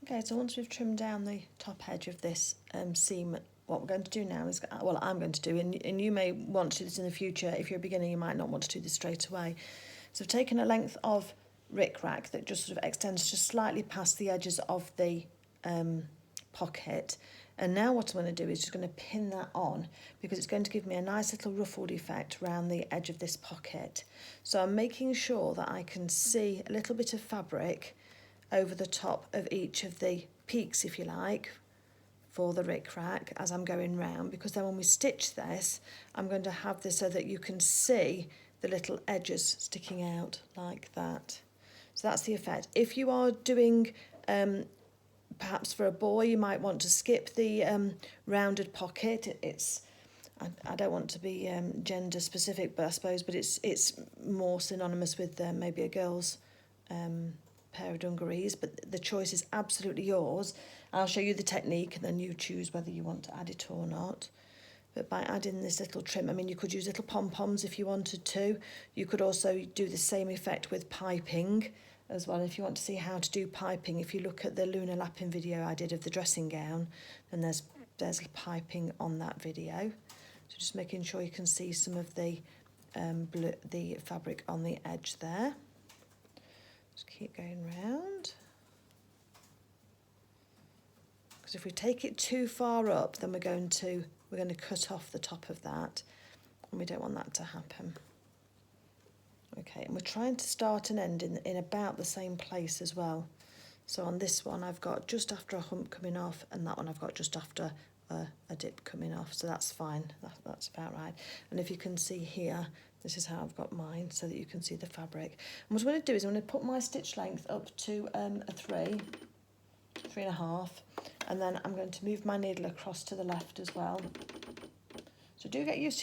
Okay, so once we've trimmed down the top edge of this seam, what we're going to do now is, well, I'm going to do, and you may want to do this in the future. If you're a beginner, you might not want to do this straight away. So I've taken a length of ric-rac that just sort of extends just slightly past the edges of the pocket. And now what I'm going to do is just going to pin that on, because it's going to give me a nice little ruffled effect around the edge of this pocket. So I'm making sure that I can see a little bit of fabric over the top of each of the peaks, if you like, for the ric-rac as I'm going round, because then when we stitch this, I'm going to have this so that you can see the little edges sticking out like that. So that's the effect. If you are doing, perhaps for a boy, you might want to skip the rounded pocket. I don't want to be gender specific, but I suppose, but it's more synonymous with maybe a girl's pair of dungarees, but the choice is absolutely yours. I'll show you the technique, and then you choose whether you want to add it or not. But by adding this little trim, I mean, you could use little pom-poms if you wanted to. You could also do the same effect with piping as well. If you want to see how to do piping, if you look at the lunar lapping video I did of the dressing gown, then there's piping on that video. So just making sure you can see some of the fabric on the edge there. Just keep going round. Because if we take it too far up, then we're going to cut off the top of that, and we don't want that to happen. Okay, and we're trying to start and end in about the same place as well. So on this one I've got just after a hump coming off, and that one I've got just after a dip coming off, so that's fine, that's about right. And if you can see here, this is how I've got mine, so that you can see the fabric. And what I'm going to do is I'm going to put my stitch length up to a 3.5, and then I'm going to move my needle across to the left as well. So do get used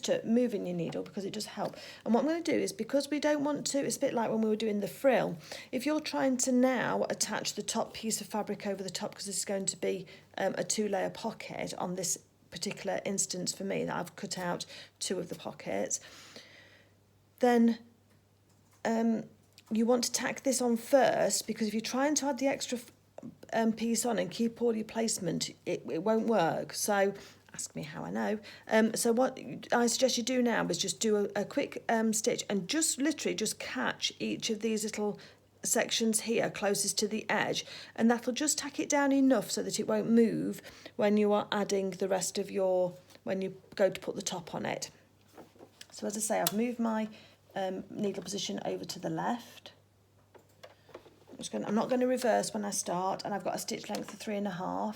to moving your needle, because it does help. And what I'm going to do is, because we don't want to, it's a bit like when we were doing the frill, if you're trying to now attach the top piece of fabric over the top, because this is going to be a 2-layer pocket on this particular instance for me, that I've cut out 2 of the pockets, then you want to tack this on first, because if you're trying to add the extra piece on and keep all your placement, it won't work. So ask me how I know. So what I suggest you do now is just do a quick stitch, and just literally just catch each of these little sections here closest to the edge, and that'll just tack it down enough so that it won't move when you are adding the rest of when you go to put the top on it. So as I say, I've moved my needle position over to the left. I'm not going to reverse when I start, and I've got a stitch length of 3.5,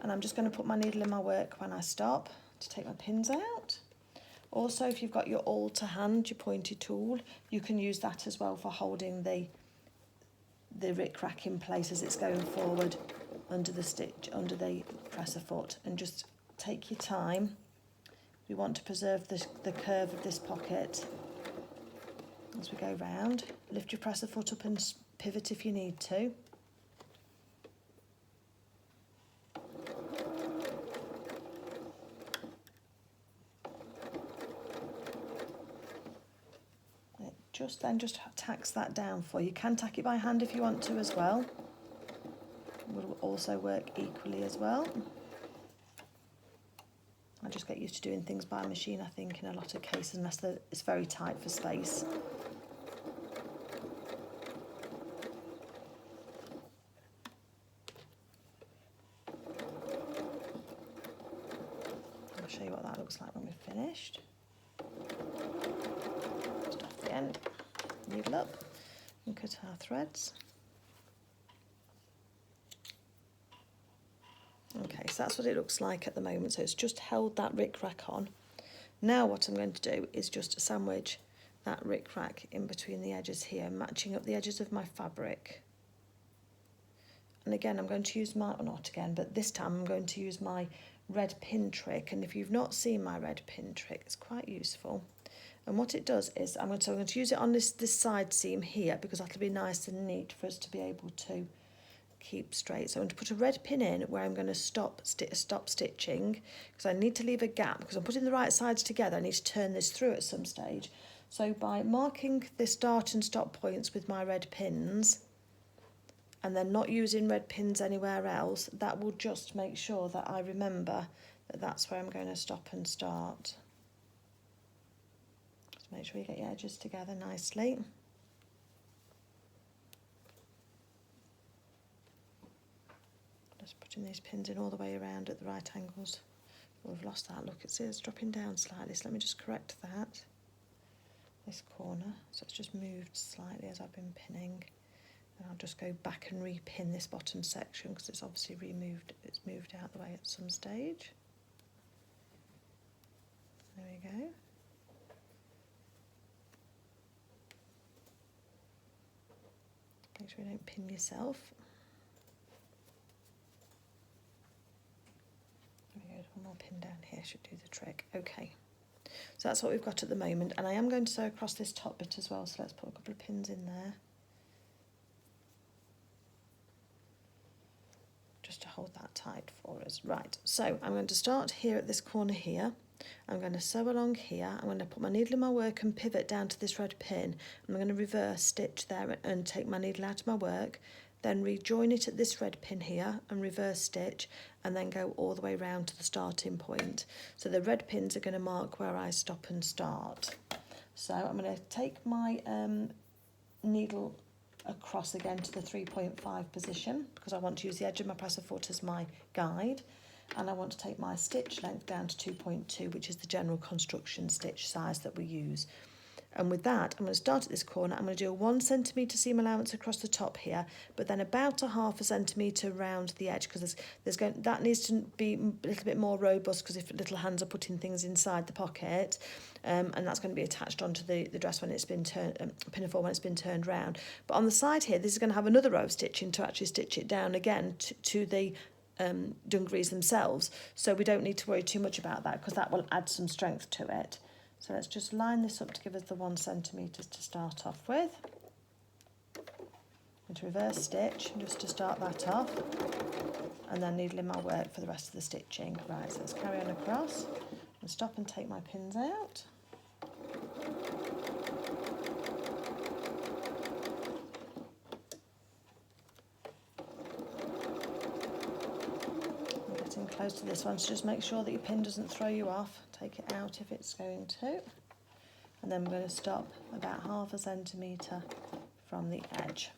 and I'm just going to put my needle in my work when I stop to take my pins out. Also, if you've got your awl to hand, your pointy tool, you can use that as well for holding the ric-rac in place as it's going forward under the presser foot, and just take your time. We want to preserve the curve of this pocket as we go round. Lift your presser foot up and pivot if you need to. It just tacks that down for you. You can tack it by hand if you want to as well. It will also work equally as well. I just get used to doing things by machine, I think, in a lot of cases, unless it's very tight for space. I'll show you what that looks like when we've finished. Just off the end, needle up and cut our threads. Okay, so that's what it looks like at the moment. So it's just held that ric-rac on. Now what I'm going to do is just sandwich that ric-rac in between the edges here, matching up the edges of my fabric. And again, I'm going to use my, not again, but this time I'm going to use my red pin trick. And if you've not seen my red pin trick, it's quite useful. And what it does is, I'm going to use it on this side seam here, because that'll be nice and neat for us to be able to keep straight. So I'm going to put a red pin in where I'm going to stop stitching, because I need to leave a gap, because I'm putting the right sides together. I need to turn this through at some stage. So by marking the start and stop points with my red pins, and then not using red pins anywhere else, that will just make sure that I remember that that's where I'm going to stop and start. Just make sure you get your edges together nicely. Just putting these pins in all the way around at the right angles. Oh, we've lost that. Look, it's dropping down slightly, so let me just correct that. This corner, so it's just moved slightly as I've been pinning. And I'll just go back and repin this bottom section, because it's obviously it's moved out the way at some stage. There we go. Make sure you don't pin yourself. There we go, one more pin down here should do the trick. Okay, so that's what we've got at the moment, and I am going to sew across this top bit as well, so let's put a couple of pins in there. Just to hold that tight for us. Right, so I'm going to start here at this corner here. I'm going to sew along here. I'm going to put my needle in my work and pivot down to this red pin. I'm going to reverse stitch there and take my needle out of my work, then rejoin it at this red pin here and reverse stitch, and then go all the way round to the starting point. So the red pins are going to mark where I stop and start. So I'm going to take my needle across again to the 3.5 position, because I want to use the edge of my presser foot as my guide, and I want to take my stitch length down to 2.2, which is the general construction stitch size that we use. And with that, I'm going to start at this corner. I'm going to do a 1 centimetre seam allowance across the top here, but then about a 0.5 centimetre round the edge, because that needs to be a little bit more robust, because if little hands are putting things inside the pocket, and that's going to be attached onto the dress when it's been turned, pinafore when it's been turned round. But on the side here, this is going to have another row of stitching to actually stitch it down again to the dungarees themselves. So we don't need to worry too much about that, because that will add some strength to it. So let's just line this up to give us the 1 centimetre to start off with. And to reverse stitch just to start that off, and then needle in my work for the rest of the stitching. Right, so let's carry on across and stop and take my pins out. I'm getting close to this one, so just make sure that your pin doesn't throw you off. Take it out if it's going to, and then we're going to stop about 0.5 centimetre from the edge.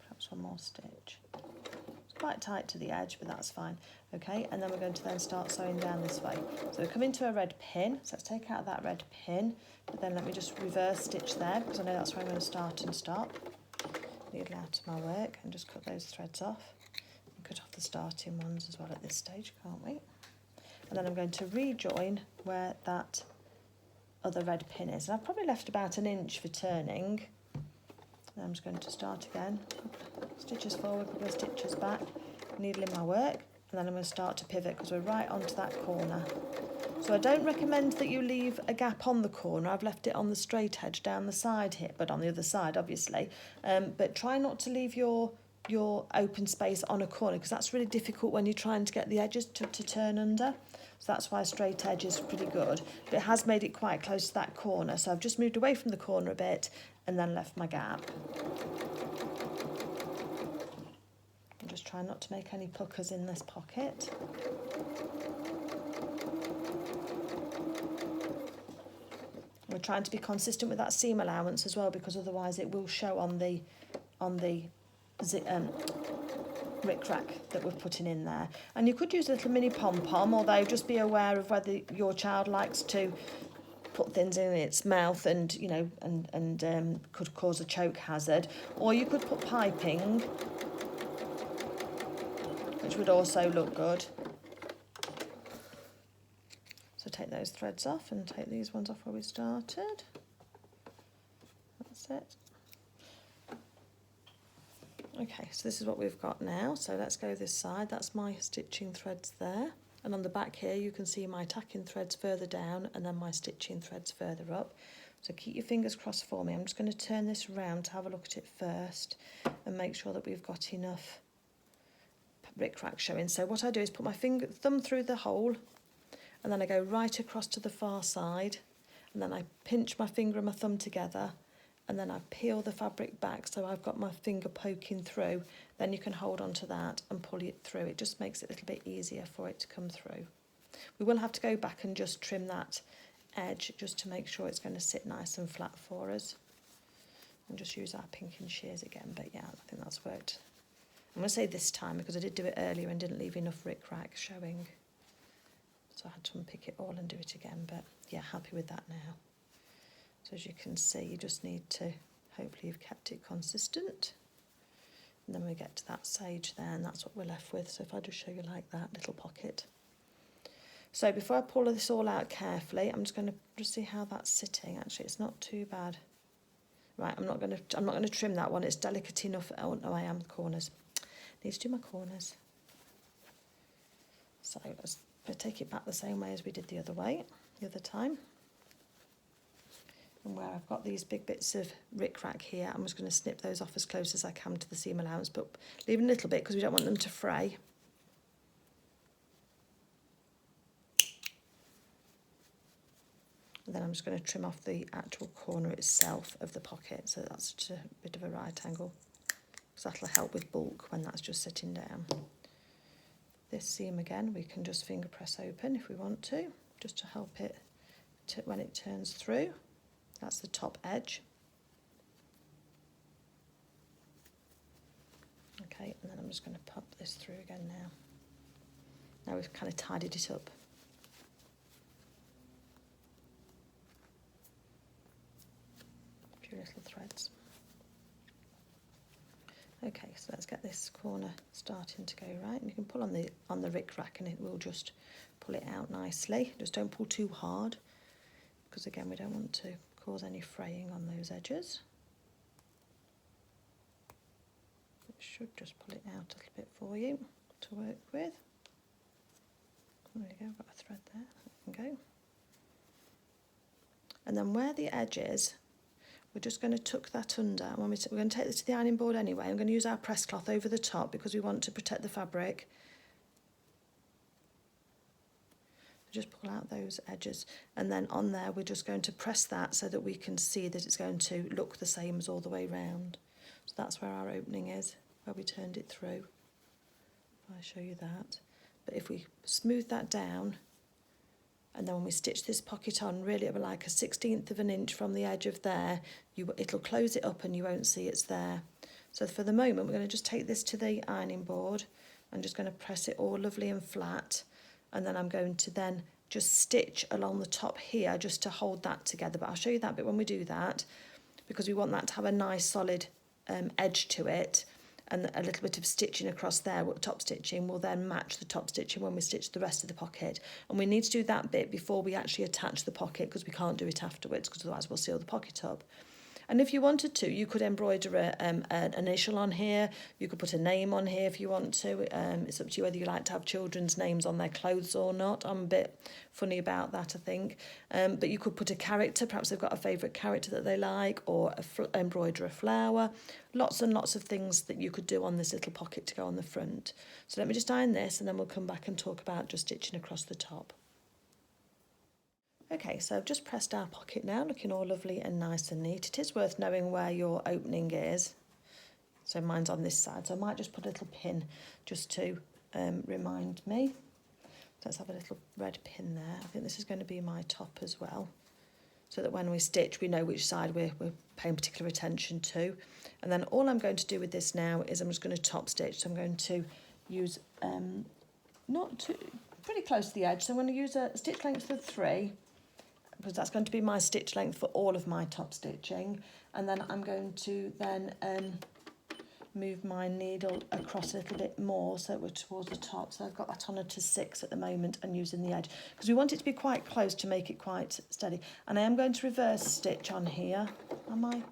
Perhaps one more stitch. It's quite tight to the edge, but that's fine. Okay, and then we're going to then start sewing down this way. So we're coming to a red pin, so let's take out that red pin, but then let me just reverse stitch there, because I know that's where I'm going to start and stop. Needle out of my work and just cut those threads off. And cut off the starting ones as well at this stage, can't we? And then I'm going to rejoin where that other red pin is. And I've probably left about 1 inch for turning. And I'm just going to start again. Stitches forward, couple of stitches back, needle in my work, and then I'm going to start to pivot, because we're right onto that corner. So I don't recommend that you leave a gap on the corner. I've left it on the straight edge down the side here, but on the other side obviously. But try not to leave your open space on a corner, because that's really difficult when you're trying to get the edges to turn under. So that's why a straight edge is pretty good. But it has made it quite close to that corner. So I've just moved away from the corner a bit and then left my gap. I'm just trying not to make any puckers in this pocket. We're trying to be consistent with that seam allowance as well, because otherwise it will show on the ric-rac that we're putting in there. And you could use a little mini pom-pom, although just be aware of whether your child likes to put things in its mouth and, you know, and could cause a choke hazard. Or you could put piping, which would also look good. So take those threads off and take these ones off where we started. That's it. Okay, so this is what we've got now. So let's go this side. That's my stitching threads there. And on the back here, you can see my tacking threads further down and then my stitching threads further up. So keep your fingers crossed for me. I'm just going to turn this around to have a look at it first and make sure that we've got enough ric-rac showing. So what I do is put my thumb through the hole, and then I go right across to the far side, and then I pinch my finger and my thumb together, and then I peel the fabric back so I've got my finger poking through. Then you can hold on to that and pull it through. It just makes it a little bit easier for it to come through. We will have to go back and just trim that edge just to make sure it's going to sit nice and flat for us. And just use our pinking shears again, but yeah, I think that's worked. I'm going to say this time because I did do it earlier and didn't leave enough ric-rac showing. So I had to unpick it all and do it again, but yeah, happy with that now. So as you can see, you just need to, hopefully you've kept it consistent. And then we get to that sage there, and that's what we're left with. So if I just show you like that, little pocket. So before I pull this all out carefully, I'm just going to just see how that's sitting. Actually, it's not too bad. Right, I'm not going to trim that one. It's delicate enough. Oh no, I am the corners. Need to do my corners. So let's take it back the same way as we did the other time. And where I've got these big bits of ric-rac here, I'm just going to snip those off as close as I can to the seam allowance, but leaving a little bit because we don't want them to fray. And then I'm just going to trim off the actual corner itself of the pocket, so that's just a bit of a right angle, because that'll help with bulk when that's just sitting down. This seam again, we can just finger press open if we want to, just to help it when it turns through. That's the top edge. Okay, and then I'm just going to pop this through again now. Now we've kind of tidied it up. A few little threads. Okay, so let's get this corner starting to go right. And you can pull on the ric-rac and it will just pull it out nicely. Just don't pull too hard, because again we don't want to cause any fraying on those edges. It should just pull it out a little bit for you to work with. There we go, I've got a thread there, there we go. And then where the edge is, we're just going to tuck that under. And we're going to take this to the ironing board anyway. I'm going to use our press cloth over the top because we want to protect the fabric. Just pull out those edges, and then on there we're just going to press that so that we can see that it's going to look the same as all the way round. So that's where our opening is, where we turned it through. I'll show you that. But if we smooth that down, and then when we stitch this pocket on, really it'll be like a 1/16 of an inch from the edge of there, it'll close it up and you won't see it's there. So for the moment we're going to just take this to the ironing board. I'm just going to press it all lovely and flat. And then I'm going to then just stitch along the top here just to hold that together. But I'll show you that bit when we do that, because we want that to have a nice solid edge to it, and a little bit of stitching across there. Top stitching will then match the top stitching when we stitch the rest of the pocket. And we need to do that bit before we actually attach the pocket, because we can't do it afterwards, because otherwise we'll seal the pocket up. And if you wanted to, you could embroider an initial on here. You could put a name on here if you want to. It's up to you whether you like to have children's names on their clothes or not. I'm a bit funny about that, I think. But you could put a character. Perhaps they've got a favourite character that they like, or embroider a flower. Lots and lots of things that you could do on this little pocket to go on the front. So let me just iron this, and then we'll come back and talk about just stitching across the top. Okay, so I've just pressed our pocket now, looking all lovely and nice and neat. It is worth knowing where your opening is. So mine's on this side, so I might just put a little pin just to remind me. Let's have a little red pin there. I think this is going to be my top as well, so that when we stitch we know which side we're paying particular attention to. And then all I'm going to do with this now is I'm just going to top stitch. So I'm going to use pretty close to the edge, so I'm going to use a stitch length of 3, because that's going to be my stitch length for all of my top stitching. And then I'm going to then move my needle across a little bit more so we're towards the top. So I've got that on to 6 at the moment and using the edge because we want it to be quite close to make it quite steady. And I am going to reverse stitch on here. Am I?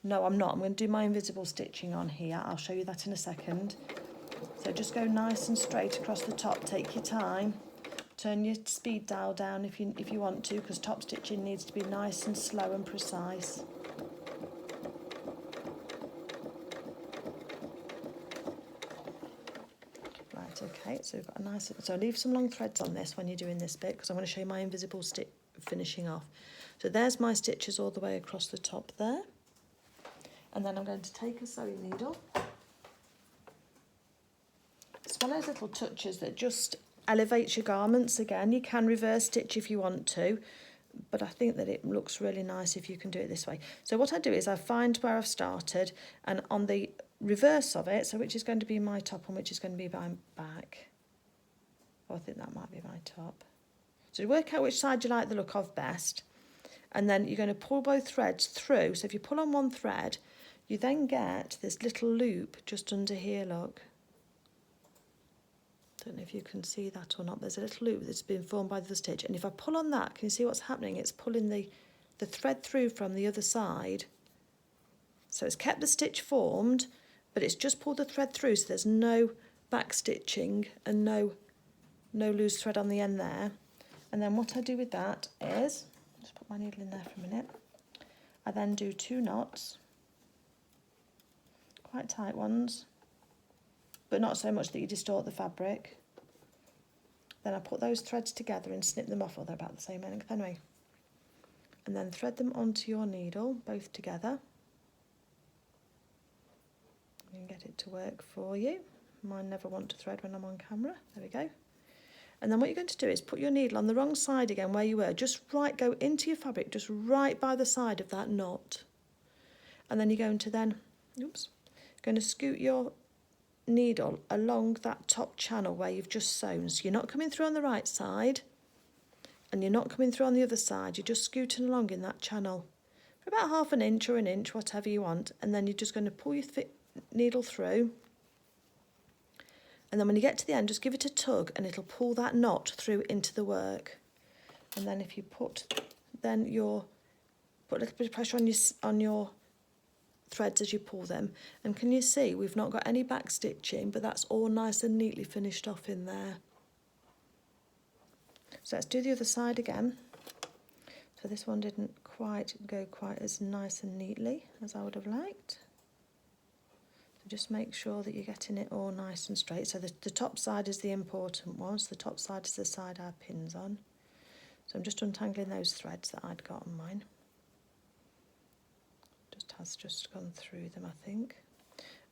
No, I'm not. I'm going to do my invisible stitching on here. I'll show you that in a second. So just go nice and straight across the top. Take your time. Turn your speed dial down if you want to, because top stitching needs to be nice and slow and precise. Right, okay, so we've got a nice... So leave some long threads on this when you're doing this bit, because I want to show you my invisible stitch finishing off. So there's my stitches all the way across the top there. And then I'm going to take a sewing needle. It's one of those little touches that just elevates your garments again. You can reverse stitch if you want to, but I think that it looks really nice if you can do it this way. So what I do is I find where I've started, and on the reverse of it, so which is going to be my top and which is going to be my back. Oh, I think that might be my top. So work out which side you like the look of best, and then you're going to pull both threads through. So if you pull on one thread, you then get this little loop just under here, look. Don't know if you can see that or not. There's a little loop that's been formed by the stitch, and if I pull on that, can you see what's happening? It's pulling the thread through from the other side. So it's kept the stitch formed, but it's just pulled the thread through, so there's no back stitching and no loose thread on the end there. And then what I do with that is, just put my needle in there for a minute, I then do 2 knots, quite tight ones, but not so much that you distort the fabric. Then I put those threads together and snip them off, or they're about the same length anyway. And then thread them onto your needle, both together. You can get it to work for you. Mine never want to thread when I'm on camera. There we go. And then what you're going to do is put your needle on the wrong side again where you were. Just right, go into your fabric, just right by the side of that knot. And then you're going to then, going to scoot your needle along that top channel where you've just sewn. So you're not coming through on the right side and you're not coming through on the other side. You're just scooting along in that channel for about 1/2 inch or an inch, whatever you want. And then you're just going to pull your needle through. And then when you get to the end, just give it a tug and it'll pull that knot through into the work. And then if you put a little bit of pressure on your threads as you pull them, and can you see we've not got any back stitching, but that's all nice and neatly finished off in there. So let's do the other side again. So this one didn't go quite as nice and neatly as I would have liked. So just make sure that you're getting it all nice and straight. So the top side is the important one, so the top side is the side our pin's on. So I'm just untangling those threads that I'd got on mine. Has just gone through them, I think.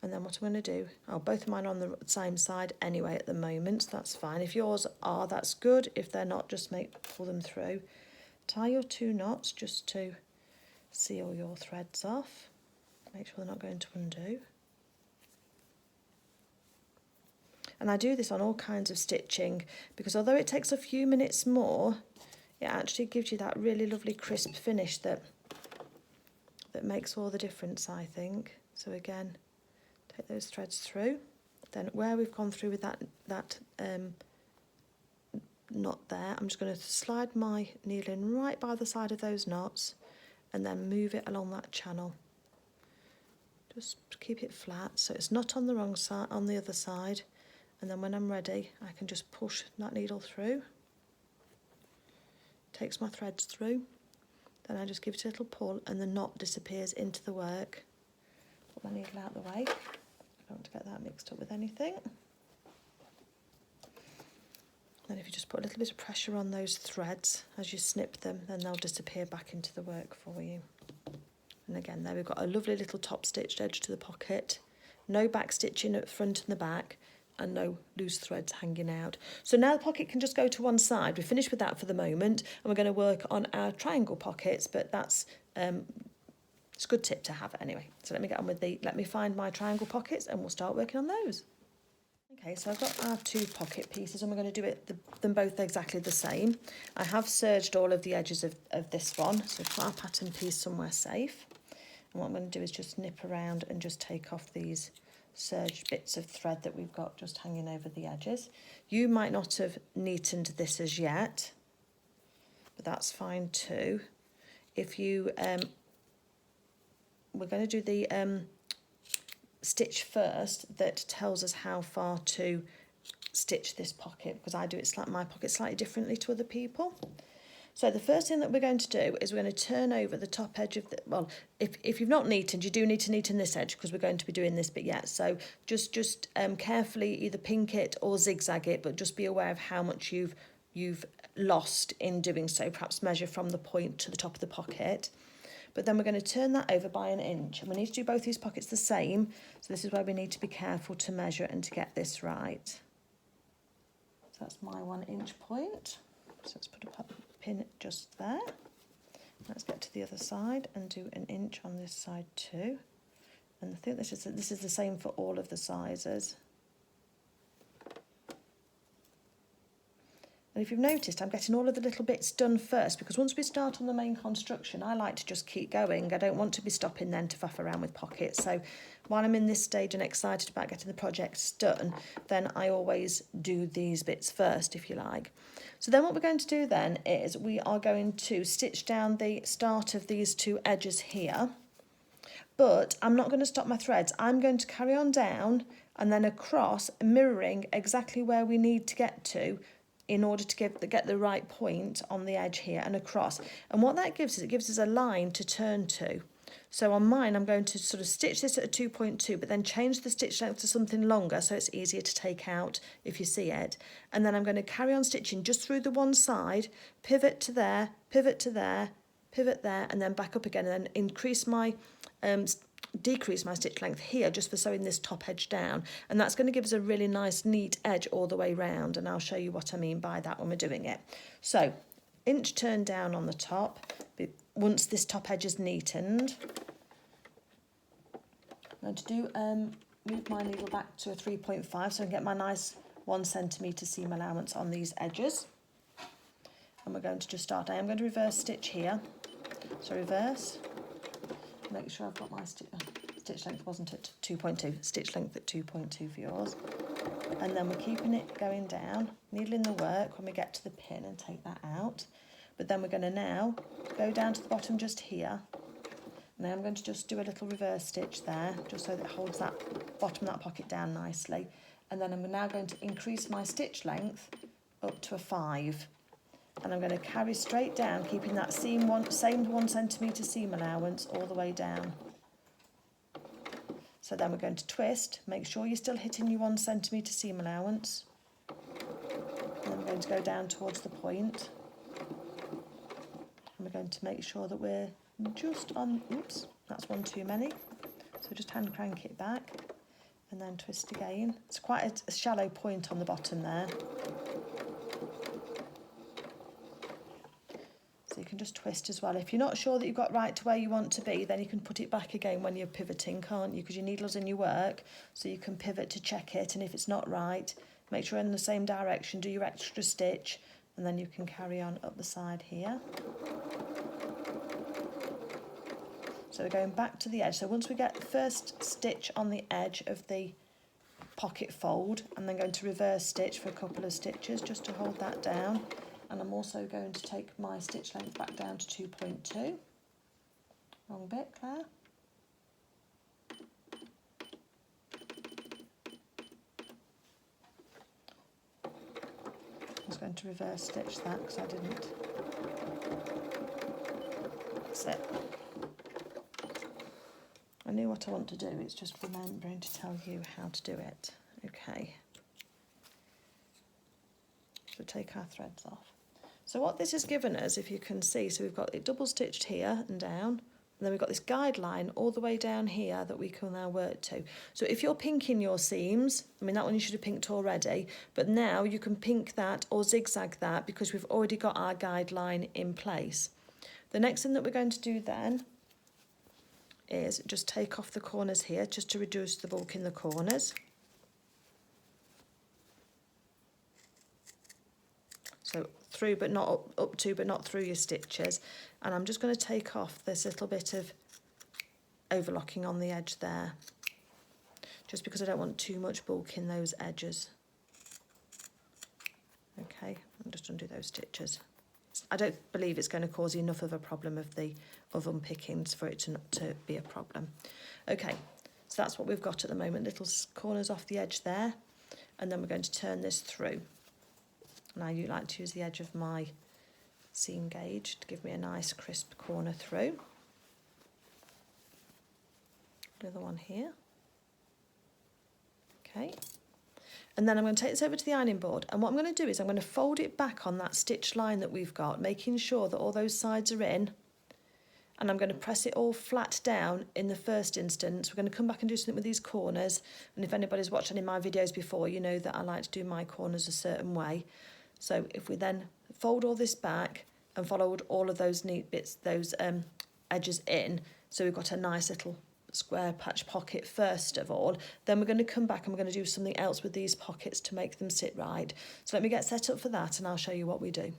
And then what I'm going to do, both of mine are on the same side anyway at the moment, so that's fine. If yours are, that's good. If they're not, just pull them through. Tie your 2 knots just to seal your threads off. Make sure they're not going to undo. And I do this on all kinds of stitching because although it takes a few minutes more, it actually gives you that really lovely crisp finish that makes all the difference, I think. So again, take those threads through. Then where we've gone through with that knot there, I'm just going to slide my needle in right by the side of those knots and then move it along that channel. Just keep it flat so it's not on the wrong side, on the other side. And then when I'm ready, I can just push that needle through. Takes my threads through. Then I just give it a little pull and the knot disappears into the work. Put my needle out of the way. I don't want to get that mixed up with anything. Then if you just put a little bit of pressure on those threads as you snip them, then they'll disappear back into the work for you. And again, there we've got a lovely little top stitched edge to the pocket, no back stitching at front and the back, and no loose threads hanging out. So now the pocket can just go to one side. We're finished with that for the moment, and we're going to work on our triangle pockets, but that's it's a good tip to have anyway. So let me get on with let me find my triangle pockets and we'll start working on those. Okay, so I've got our 2 pocket pieces and we're going to do them both exactly the same. I have serged all of the edges of this one, so put our pattern piece somewhere safe. And what I'm going to do is just nip around and just take off these serged bits of thread that we've got just hanging over the edges. You might not have neatened this as yet, but that's fine too. If you, we're going to do the stitch first that tells us how far to stitch this pocket, because I do my pocket slightly differently to other people. So the first thing that we're going to do is we're going to turn over the top edge of the, well, if you've not neatened, you do need to neaten this edge because we're going to be doing this bit yet. So just carefully either pink it or zigzag it, but just be aware of how much you've lost in doing so. Perhaps measure from the point to the top of the pocket. But then we're going to turn that over by 1 inch. And we need to do both these pockets the same. So this is where we need to be careful to measure and to get this right. So that's my 1 inch point. So let's put a pin just there. Let's get to the other side and do 1 inch on this side too. And I think this is the same for all of the sizes. And if you've noticed, I'm getting all of the little bits done first, because once we start on the main construction, I like to just keep going. I don't want to be stopping then to faff around with pockets. So while I'm in this stage and excited about getting the projects done, then I always do these bits first, if you like. So then what we're going to do then is we are going to stitch down the start of these 2 edges here. But I'm not going to stop my threads. I'm going to carry on down and then across, mirroring exactly where we need to get to in order to get the right point on the edge here and across. And what that gives is, it gives us a line to turn to. So on mine, I'm going to sort of stitch this at a 2.2, but then change the stitch length to something longer so it's easier to take out if you see it. And then I'm going to carry on stitching just through the one side, pivot to there, pivot to there, pivot there, and then back up again, and then decrease my stitch length here just for sewing this top edge down, and that's going to give us a really nice neat edge all the way round, and I'll show you what I mean by that when we're doing it. So inch turn down on the top once this top edge is neatened. I'm going to do move my needle back to a 3.5 so I can get my nice 1 centimetre seam allowance on these edges, and we're going to just start. I am going to reverse stitch here, so reverse. Make sure I've got my stitch length wasn't at 2.2, stitch length at 2.2 for yours. And then we're keeping it going down, needle in the work when we get to the pin and take that out. But then we're going to now go down to the bottom just here. And then I'm going to just do a little reverse stitch there, just so that it holds that bottom of that pocket down nicely. And then I'm now going to increase my stitch length up to a 5. And I'm going to carry straight down, keeping that same 1 centimetre seam allowance all the way down. So then we're going to twist, make sure you're still hitting your 1 centimetre seam allowance. And then we're going to go down towards the point. And we're going to make sure that we're just on, oops, that's one too many. So just hand crank it back and then twist again. It's quite a shallow point on the bottom there. So you can just twist as well. If you're not sure that you've got right to where you want to be, then you can put it back again when you're pivoting, can't you? Because your needle's in your work, so you can pivot to check it. And if it's not right, make sure you're in the same direction, do your extra stitch, and then you can carry on up the side here. So we're going back to the edge. So once we get the first stitch on the edge of the pocket fold, I'm then going to reverse stitch for a couple of stitches just to hold that down. And I'm also going to take my stitch length back down to 2.2. Wrong bit, Claire. I was going to reverse stitch that because I didn't. That's it. I knew what I want to do, it's just remembering to tell you how to do it. Okay. So we take our threads off. So what this has given us, if you can see, so we've got it double stitched here and down, and then we've got this guideline all the way down here that we can now work to. So if you're pinking your seams, I mean that one you should have pinked already, but now you can pink that or zigzag that because we've already got our guideline in place. The next thing that we're going to do then is just take off the corners here just to reduce the bulk in the corners. So through but not up to but not through your stitches, and I'm just going to take off this little bit of overlocking on the edge there just because I don't want too much bulk in those edges. Okay, I'll just undo those stitches. I don't believe it's going to cause enough of a problem of unpickings for it to be a problem. Okay, so that's what we've got at the moment, little corners off the edge there, and then we're going to turn this through. Now you like to use the edge of my seam gauge to give me a nice crisp corner through. The other one here. Okay. And then I'm going to take this over to the ironing board, and what I'm going to do is I'm going to fold it back on that stitch line that we've got, making sure that all those sides are in, and I'm going to press it all flat down in the first instance. We're going to come back and do something with these corners, and if anybody's watched any of my videos before, you know that I like to do my corners a certain way. So if we then fold all this back and followed all of those neat bits, those edges in, so we've got a nice little square patch pocket first of all, then we're going to come back and we're going to do something else with these pockets to make them sit right. So let me get set up for that and I'll show you what we do.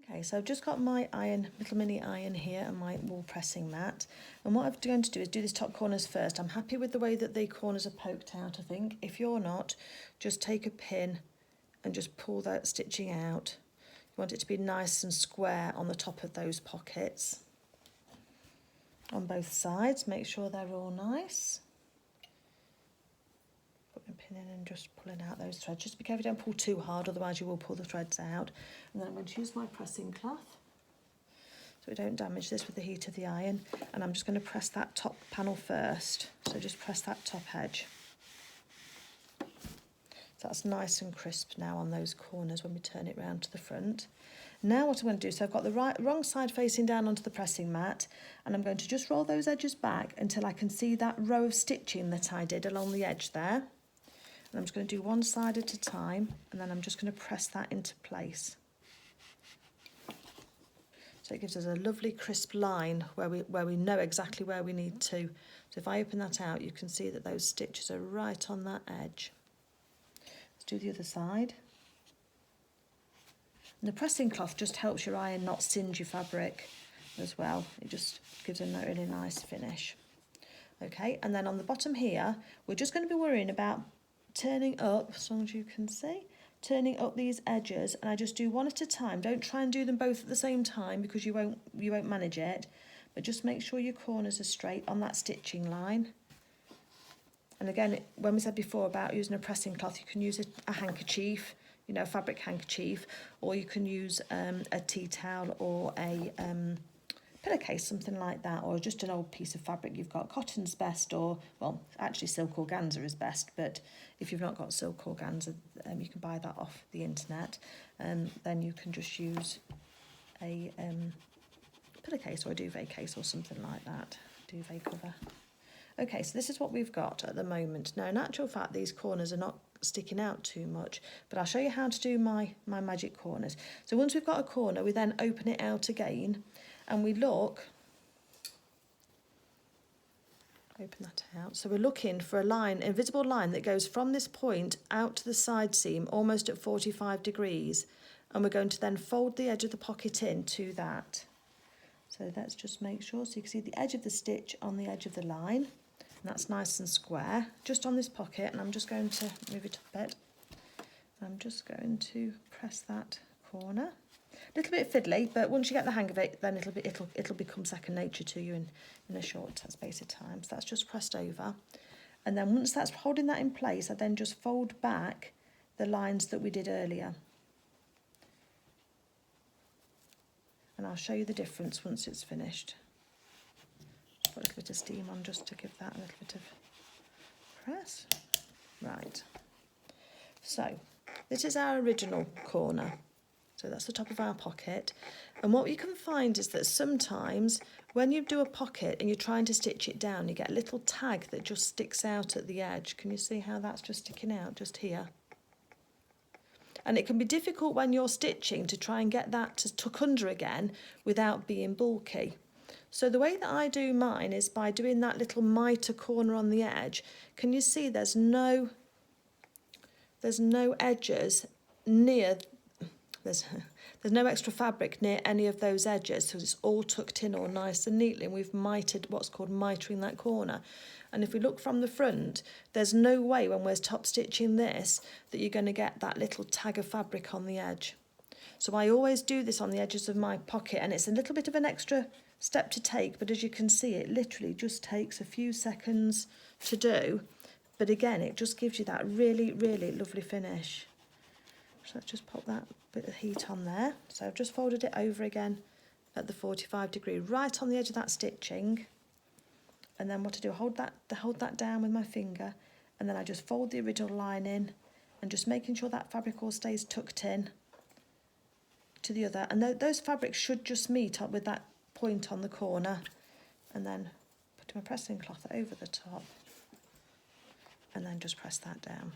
Okay, so I've just got my iron, little mini iron here and my wool pressing mat, and what I'm going to do is do these top corners first. I'm happy with the way that the corners are poked out, I think. If you're not, just take a pin and just pull that stitching out. You want it to be nice and square on the top of those pockets. On both sides, make sure they're all nice. Putting a pin in and just pulling out those threads. Just be careful, don't pull too hard, otherwise you will pull the threads out. And then I'm going to use my pressing cloth so we don't damage this with the heat of the iron. And I'm just going to press that top panel first. So just press that top edge. So that's nice and crisp now on those corners when we turn it round to the front. Now what I'm going to do, so I've got the wrong side facing down onto the pressing mat, and I'm going to just roll those edges back until I can see that row of stitching that I did along the edge there. And I'm just going to do one side at a time, and then I'm just going to press that into place. So it gives us a lovely crisp line where we know exactly where we need to. So if I open that out, you can see that those stitches are right on that edge. Let's do the other side. And the pressing cloth just helps your iron not singe your fabric as well. It just gives a really nice finish. Okay, and then on the bottom here, we're just going to be worrying about turning up, as long as you can see, turning up these edges, and I just do one at a time. Don't try and do them both at the same time because you won't manage it, but just make sure your corners are straight on that stitching line. And again, when we said before about using a pressing cloth, you can use a handkerchief, you know, a fabric handkerchief, or you can use a tea towel or a pillowcase, something like that, or just an old piece of fabric you've got. Cotton's best, or, well, actually silk organza is best, but if you've not got silk organza, you can buy that off the internet, and then you can just use a pillowcase or a duvet case or something like that, duvet cover. Okay, so this is what we've got at the moment. Now, in actual fact, these corners are not sticking out too much, but I'll show you how to do my magic corners. So once we've got a corner, we then open it out again, and we look, open that out, so we're looking for a line, invisible line that goes from this point out to the side seam, almost at 45 degrees, and we're going to then fold the edge of the pocket in to that. So let's just make sure, so you can see the edge of the stitch on the edge of the line. And that's nice and square, just on this pocket, and I'm just going to move it up a bit. I'm just going to press that corner. A little bit fiddly, but once you get the hang of it, then it'll become second nature to you in a short space of time. So that's just pressed over. And then once that's holding that in place, I then just fold back the lines that we did earlier. And I'll show you the difference once it's finished. Put a little bit of steam on just to give that a little bit of press. Right. So This is our original corner. So that's the top of our pocket. And what you can find is that sometimes when you do a pocket and you're trying to stitch it down, you get a little tag that just sticks out at the edge. Can you see how that's just sticking out just here? And it can be difficult when you're stitching to try and get that to tuck under again without being bulky. So the way that I do mine is by doing that little mitre corner on the edge. Can you see there's no edges near, there's no extra fabric near any of those edges, so it's all tucked in all nice and neatly, and we've mitered, what's called mitering that corner. And if we look from the front, there's no way when we're top stitching this that you're going to get that little tag of fabric on the edge. So I always do this on the edges of my pocket, and it's a little bit of an extra step to take, but as you can see, it literally just takes a few seconds to do. But again, it just gives you that really, really lovely finish. So let's just pop that bit of heat on there. So I've just folded it over again at the 45 degree, right on the edge of that stitching. And then what I do, hold that down with my finger, and then I just fold the original line in, and just making sure that fabric all stays tucked in to the other. And those fabrics should just meet up with that point on the corner. And then put my pressing cloth over the top, and then just press that down.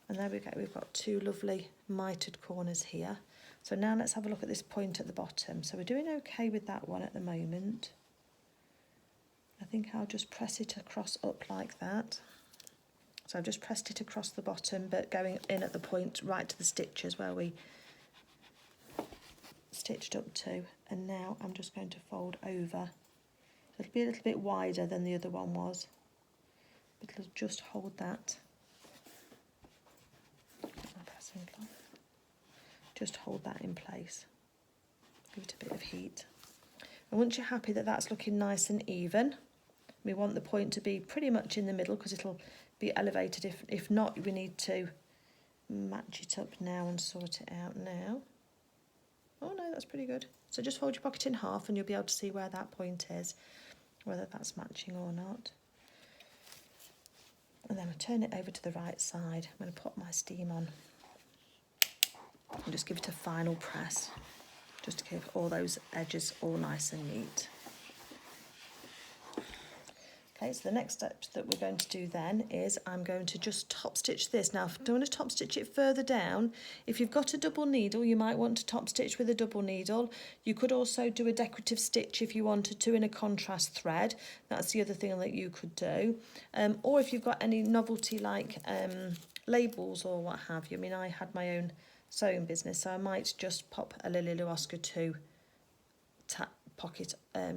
And there we go, we've got two lovely mitered corners here. So now let's have a look at this point at the bottom. So we're doing okay with that one at the moment. I think I'll just press it across up like that. So I've just pressed it across the bottom, but going in at the point right to the stitches where we stitched up to. And now I'm just going to fold over. So it'll be a little bit wider than the other one was, but it'll just hold that. Just hold that in place. Give it a bit of heat. And once you're happy that that's looking nice and even, we want the point to be pretty much in the middle because it'll be elevated. If not, we need to match it up now and sort it out now. Oh no, that's pretty good. So just fold your pocket in half and you'll be able to see where that point is, whether that's matching or not. And then I'll turn it over to the right side. I'm going to put my steam on and just give it a final press, just to keep all those edges all nice and neat. Okay, so the next step that we're going to do then is I'm going to just top stitch this. Now, if I don't want to top stitch it further down, if you've got a double needle, you might want to top stitch with a double needle. You could also do a decorative stitch if you wanted to in a contrast thread. That's the other thing that you could do. Or if you've got any novelty like labels or what have you. I mean, I had my own sewing business, so I might just pop a Lily Lou Oscar 2 pocket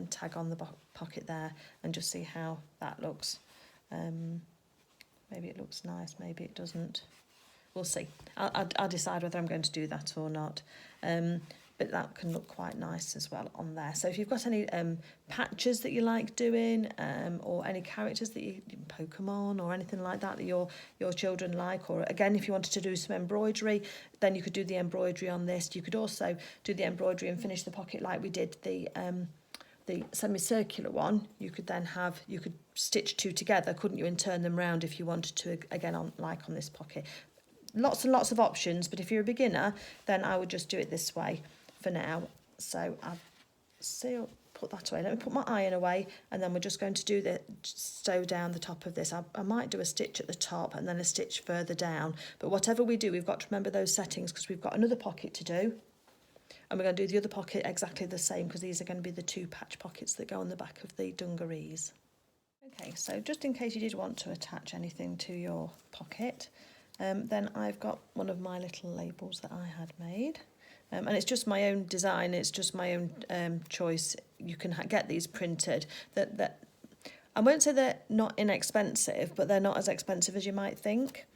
tag on the pocket there and just see how that looks. Maybe it looks nice, maybe it doesn't. We'll see. I'll decide whether I'm going to do that or not. But that can look quite nice as well on there. So if you've got any patches that you like doing, or any characters that you Pokemon or anything like that that your children like, or again if you wanted to do some embroidery, then you could do the embroidery on this. You could also do the embroidery and finish the pocket like we did the semicircular one. You could then you could stitch two together, couldn't you, and turn them round if you wanted to, again on this pocket. Lots and lots of options, but if you're a beginner, then I would just do it this way for now. So I've put that away. Let me put my iron away, and then we're just going to do sew down the top of this. I might do a stitch at the top and then a stitch further down, but whatever we do, we've got to remember those settings because we've got another pocket to do, and we're going to do the other pocket exactly the same because these are going to be the two patch pockets that go on the back of the dungarees. Okay, so just in case you did want to attach anything to your pocket, then I've got one of my little labels that I had made. And it's just my own design, it's just my own choice. You can get these printed. That I won't say they're not inexpensive, but they're not as expensive as you might think.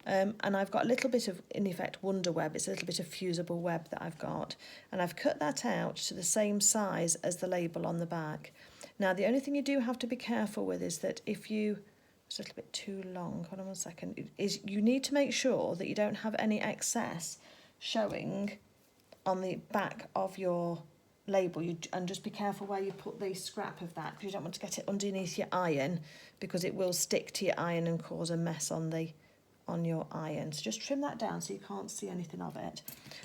And I've got a little bit of, in effect, wonder web. It's a little bit of fusible web that I've got. And I've cut that out to the same size as the label on the back. Now, the only thing you do have to be careful with is that if you... It's a little bit too long, hold on 1 second, is you need to make sure that you don't have any excess showing on the back of your label, and just be careful where you put the scrap of that, because you don't want to get it underneath your iron, because it will stick to your iron and cause a mess on the on your iron. So just trim that down so you can't see anything of it.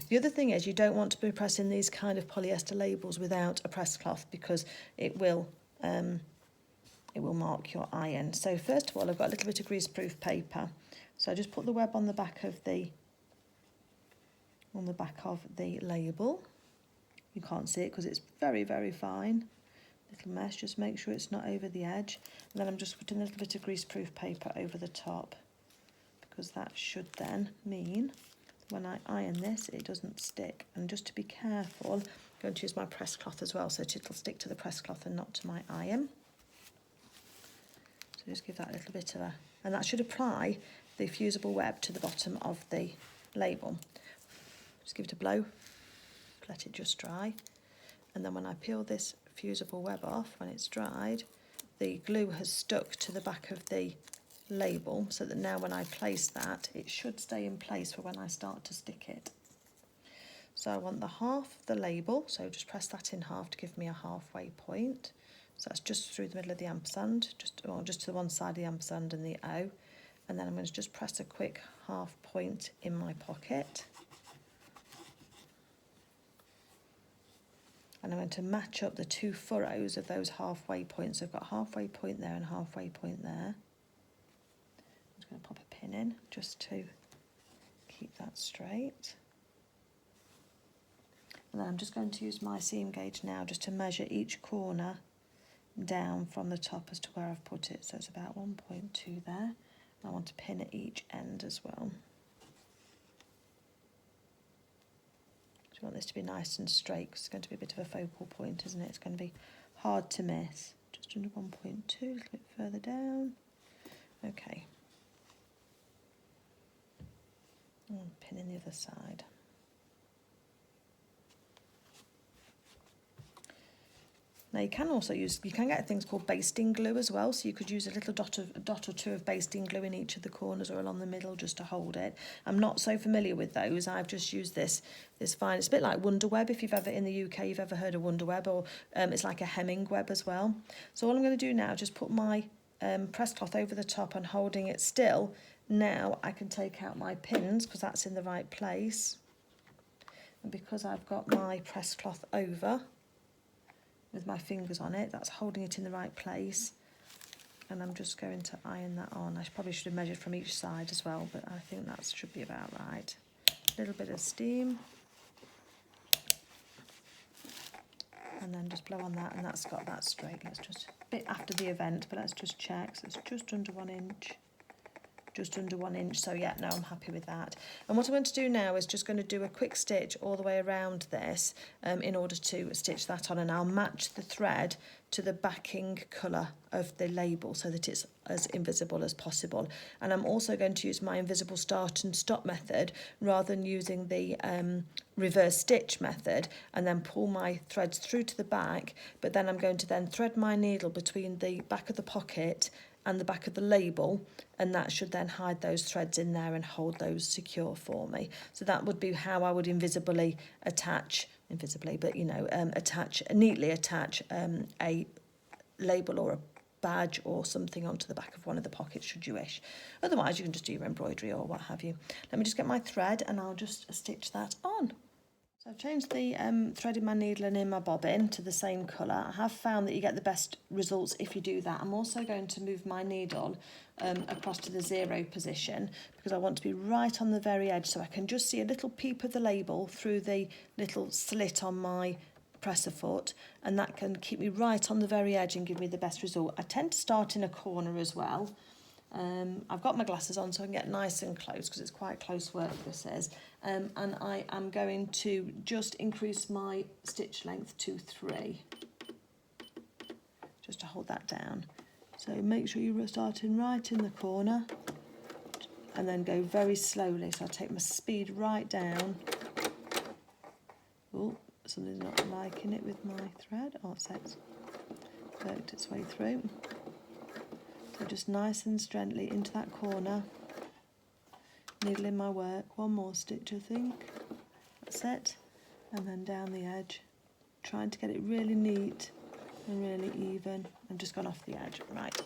The other thing is you don't want to be pressing these kind of polyester labels without a press cloth because it will mark your iron. So first of all, I've got a little bit of greaseproof paper. So I just put the web on the back of the label. You can't see it because it's very, very fine. Little mesh, just make sure it's not over the edge. And then I'm just putting a little bit of greaseproof paper over the top because that should then mean when I iron this, it doesn't stick. And just to be careful, I'm going to use my press cloth as well so it'll stick to the press cloth and not to my iron. So just give that a little bit of a, and that should apply the fusible web to the bottom of the label. Just give it a blow, let it just dry. And then when I peel this fusible web off, when it's dried, the glue has stuck to the back of the label so that now when I place that, it should stay in place for when I start to stick it. So I want the half of the label, so just press that in half to give me a halfway point. So that's just through the middle of the ampersand, just to the one side of the ampersand and the O. And then I'm going to just press a quick half point in my pocket. And I'm going to match up the two furrows of those halfway points. So I've got a halfway point there and a halfway point there. I'm just going to pop a pin in just to keep that straight. And then I'm just going to use my seam gauge now just to measure each corner down from the top as to where I've put it. So it's about 1.2 there. I want to pin at each end as well. So I want this to be nice and straight because it's going to be a bit of a focal point, isn't it? It's going to be hard to miss. Just under 1.2, a little bit further down. Okay. And pin in the other side. Now you can also use, you can get things called basting glue as well, so you could use a little dot or two of basting glue in each of the corners or along the middle just to hold it. I'm not so familiar with those. I've just used this fine. It's a bit like Wonder Web if you've ever, in the UK, you've ever heard of Wonder Web, or it's like a hemming web as well. So all I'm going to do now is just put my press cloth over the top and holding it still. Now I can take out my pins because that's in the right place. And because I've got my press cloth over with my fingers on it, that's holding it in the right place, and I'm just going to iron that on. I probably should have measured from each side as well, but I think that should be about right. A little bit of steam, and then just blow on that, and that's got that straight. Let's just, a bit after the event, but let's just check. So it's just under 1 inch. Just under 1 inch, so yeah, no, I'm happy with that. And what I'm going to do now is just going to do a quick stitch all the way around this in order to stitch that on, and I'll match the thread to the backing colour of the label so that it's as invisible as possible. And I'm also going to use my invisible start and stop method rather than using the reverse stitch method, and then pull my threads through to the back, but then I'm going to then thread my needle between the back of the pocket and the back of the label, and that should then hide those threads in there and hold those secure for me. So that would be how I would neatly attach a label or a badge or something onto the back of one of the pockets should you wish. Otherwise you can just do your embroidery or what have you. Let me just get my thread and I'll just stitch that on. So I've changed the thread in my needle and in my bobbin to the same colour. I have found that you get the best results if you do that. I'm also going to move my needle across to the 0 position because I want to be right on the very edge so I can just see a little peep of the label through the little slit on my presser foot, and that can keep me right on the very edge and give me the best result. I tend to start in a corner as well. I've got my glasses on so I can get nice and close because it's quite close work this is, and I am going to just increase my stitch length to 3 just to hold that down. So make sure you're starting right in the corner and then go very slowly. So I'll take my speed right down. Oh, something's not liking it with my thread. Oh, it's worked its way through. So just nice and gently into that corner, needle in my work, one more stitch I think, that's it, and then down the edge, trying to get it really neat and really even. I've just gone off the edge, right.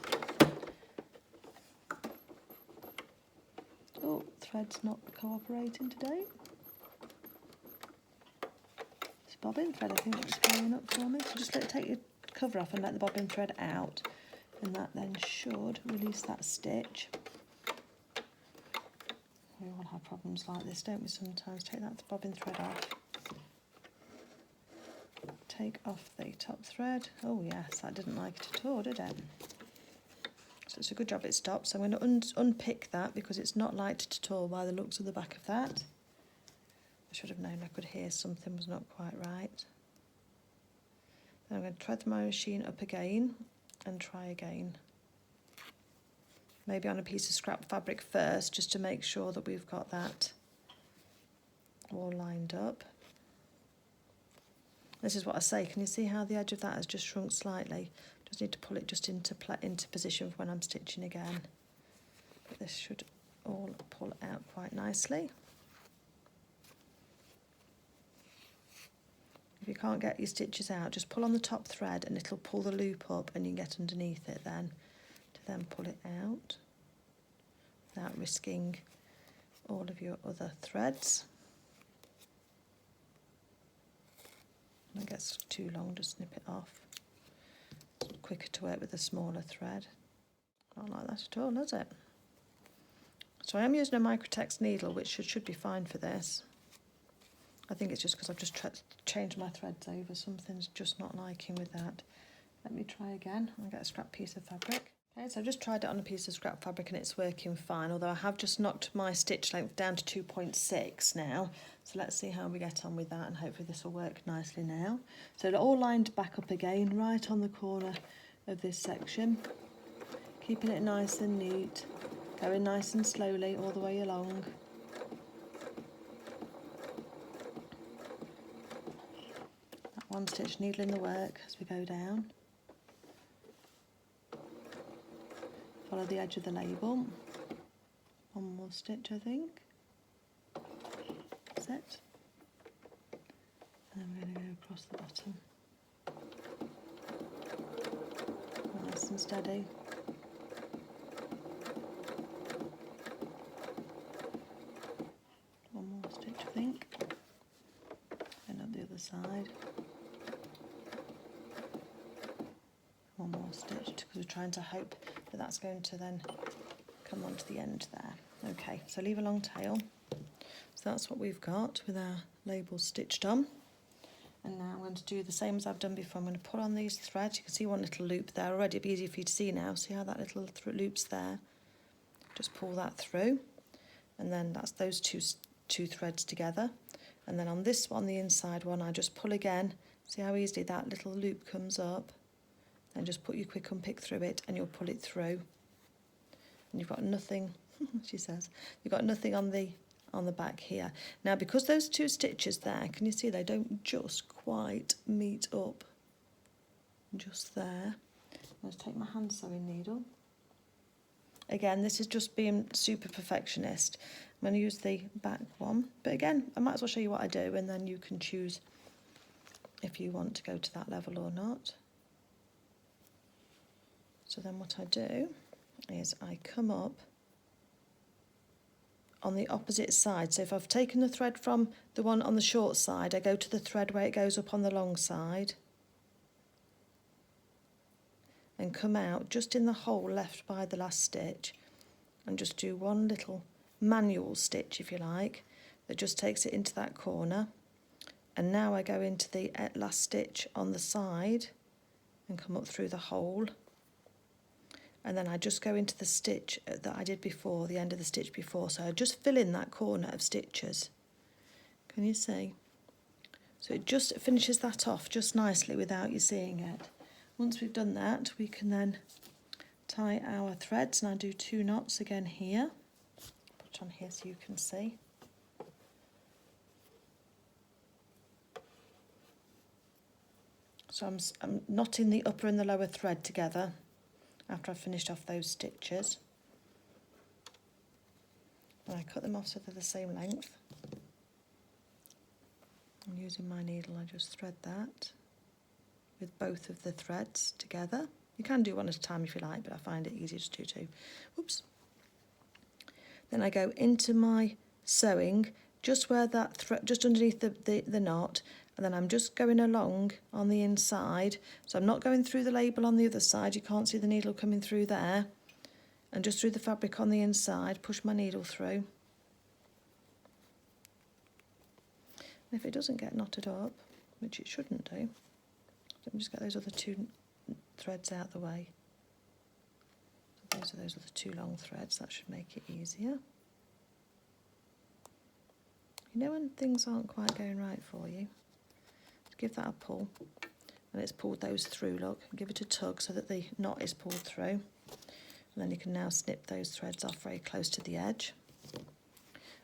Oh, thread's not cooperating today. This bobbin thread I think is blowing up for me. So just take your cover off and let the bobbin thread out, and that then should release that stitch. We all have problems like this, don't we, sometimes? Take that bobbin thread off. Take off the top thread. Oh yes, that didn't like it at all, did it? So it's a good job it stopped. So I'm going to unpick that because it's not lighted at all by the looks of the back of that. I should have known I could hear something was not quite right. Then I'm going to thread my machine up again and try again. Maybe on a piece of scrap fabric first, just to make sure that we've got that all lined up. This is what I say, can you see how the edge of that has just shrunk slightly? Just need to pull it just into position for when I'm stitching again. But this should all pull out quite nicely. If you can't get your stitches out, just pull on the top thread and it'll pull the loop up and you can get underneath it then, to then pull it out without risking all of your other threads. If it gets too long, just snip it off. It's quicker to work with a smaller thread. Not like that at all, is it? So I am using a microtex needle, which should be fine for this. I think it's just because I've just changed my threads over. Something's just not liking with that. Let me try again. I'll get a scrap piece of fabric. Okay, so I've just tried it on a piece of scrap fabric and it's working fine, although I have just knocked my stitch length down to 2.6 now. So let's see how we get on with that, and hopefully this will work nicely now. So they're all lined back up again, right on the corner of this section. Keeping it nice and neat, going nice and slowly all the way along. That one stitch needle in the work as we go down. Follow the edge of the label. One more stitch, I think. That's it. And then we're going to go across the bottom. Nice and steady. One more stitch, I think. And up the other side. One more stitch, because we're trying to hope that that's going to then come onto the end there. Okay, so leave a long tail. So that's what we've got with our labels stitched on. And now I'm going to do the same as I've done before. I'm going to pull on these threads. You can see one little loop there already. It'll be easier for you to see now. See how that little loop's there? Just pull that through. And then that's those two threads together. And then on this one, the inside one, I just pull again. See how easily that little loop comes up? And just put your quick unpick through it and you'll pull it through. And you've got nothing, she says, you've got nothing on the back here. Now because those two stitches there, can you see they don't just quite meet up just there. I'll just take my hand sewing needle. Again, this is just being super perfectionist. I'm going to use the back one, but again, I might as well show you what I do and then you can choose if you want to go to that level or not. So then what I do is I come up on the opposite side. So if I've taken the thread from the one on the short side, I go to the thread where it goes up on the long side and come out just in the hole left by the last stitch and just do one little manual stitch, if you like, that just takes it into that corner. And now I go into the last stitch on the side and come up through the hole. And then I just go into the stitch that I did before, the end of the stitch before. So I just fill in that corner of stitches. Can you see? So it just finishes that off just nicely without you seeing it. Once we've done that, we can then tie our threads. And I do 2 knots again here. Put on here so you can see. So I'm knotting the upper and the lower thread together after I've finished off those stitches. And I cut them off so they're the same length. And using my needle, I just thread that with both of the threads together. You can do one at a time if you like, but I find it easier to do 2. Oops. Then I go into my sewing, just where that thread, just underneath the knot, and then I'm just going along on the inside. So I'm not going through the label on the other side, you can't see the needle coming through there. And just through the fabric on the inside, push my needle through. And if it doesn't get knotted up, which it shouldn't do, let me just get those other two threads out the way. So those are those other two long threads, that should make it easier. You know when things aren't quite going right for you, give that a pull, and it's pulled those through, look, give it a tug so that the knot is pulled through. And then you can now snip those threads off very close to the edge.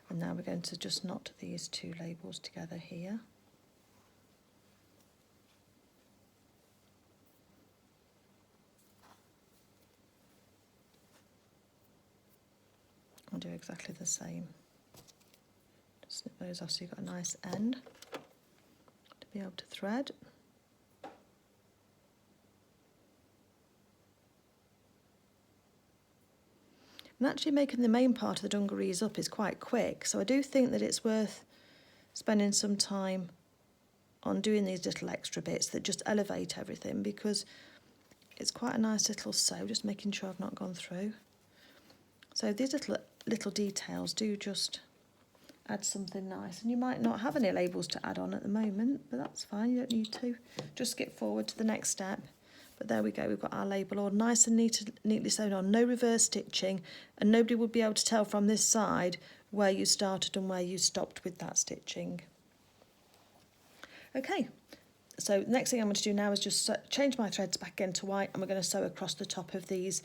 And now we're going to just knot these two labels together here. I'll do exactly the same. Just snip those off so you've got a nice end to be able to thread. And actually making the main part of the dungarees up is quite quick, so I do think that it's worth spending some time on doing these little extra bits that just elevate everything, because it's quite a nice little sew, just making sure I've not gone through. So these little details do just add something nice, and you might not have any labels to add on at the moment, but that's fine, you don't need to. Just skip forward to the next step. But there we go, we've got our label all nice and neatly sewn on, no reverse stitching, and nobody would be able to tell from this side where you started and where you stopped with that stitching. Okay, so the next thing I'm going to do now is just change my threads back into white, and we're going to sew across the top of these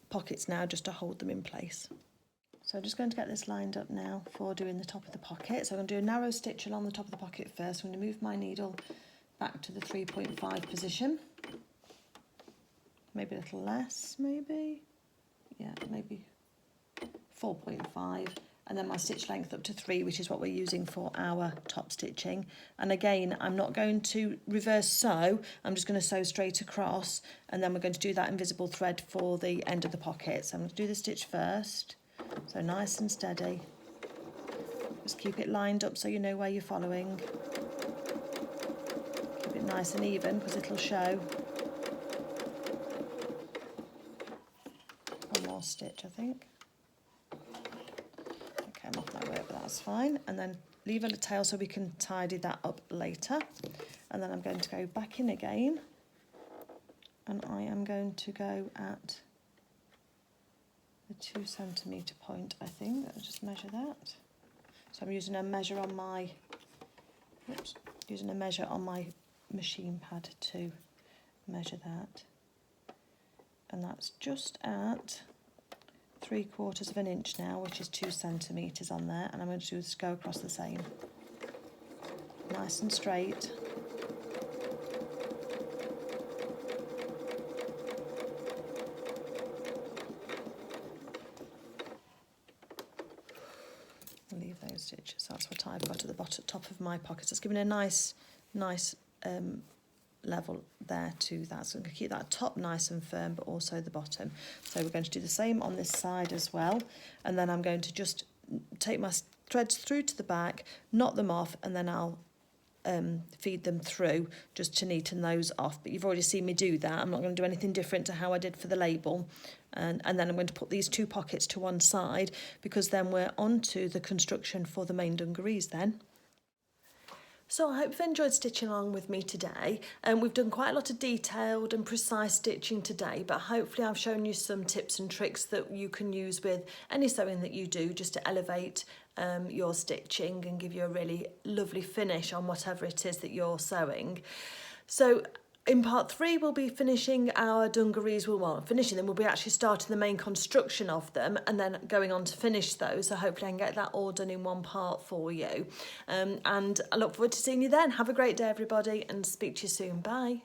pockets now just to hold them in place. So I'm just going to get this lined up now for doing the top of the pocket. So I'm going to do a narrow stitch along the top of the pocket first. I'm going to move my needle back to the 3.5 position, maybe a little less, maybe 4.5, and then my stitch length up to 3, which is what we're using for our top stitching. And again, I'm not going to reverse sew, I'm just going to sew straight across, and then we're going to do that invisible thread for the end of the pocket. So I'm going to do the stitch first, so nice and steady, just keep it lined up so you know where you're following. Nice and even, because it'll show. One more stitch, I think. Okay, I'm off my work, but that's fine. And then leave a tail so we can tidy that up later. And then I'm going to go back in again, and I am going to go at the 2 centimetre point, I think. I'll just measure that. So I'm using a measure on my, machine pad to measure that, and that's just at 3/4 of an inch now, which is 2 centimetres on there, and I'm going to just go across the same, nice and straight. I'll leave those stitches, that's what I've got at the top of my pocket. So it's giving a nice level there to that, so I'm going to keep that top nice and firm, but also the bottom. So we're going to do the same on this side as well, and then I'm going to just take my threads through to the back, knot them off, and then I'll feed them through just to neaten those off. But you've already seen me do that. I'm not going to do anything different to how I did for the label. And then I'm going to put these two pockets to one side, because then we're on to the construction for the main dungarees then. So I hope you've enjoyed stitching along with me today. We've done quite a lot of detailed and precise stitching today, but hopefully I've shown you some tips and tricks that you can use with any sewing that you do, just to elevate your stitching and give you a really lovely finish on whatever it is that you're sewing. So in part 3, we'll be finishing our dungarees. Well, finishing them, we'll be actually starting the main construction of them and then going on to finish those. So hopefully I can get that all done in one part for you. And I look forward to seeing you then. Have a great day, everybody, and speak to you soon. Bye.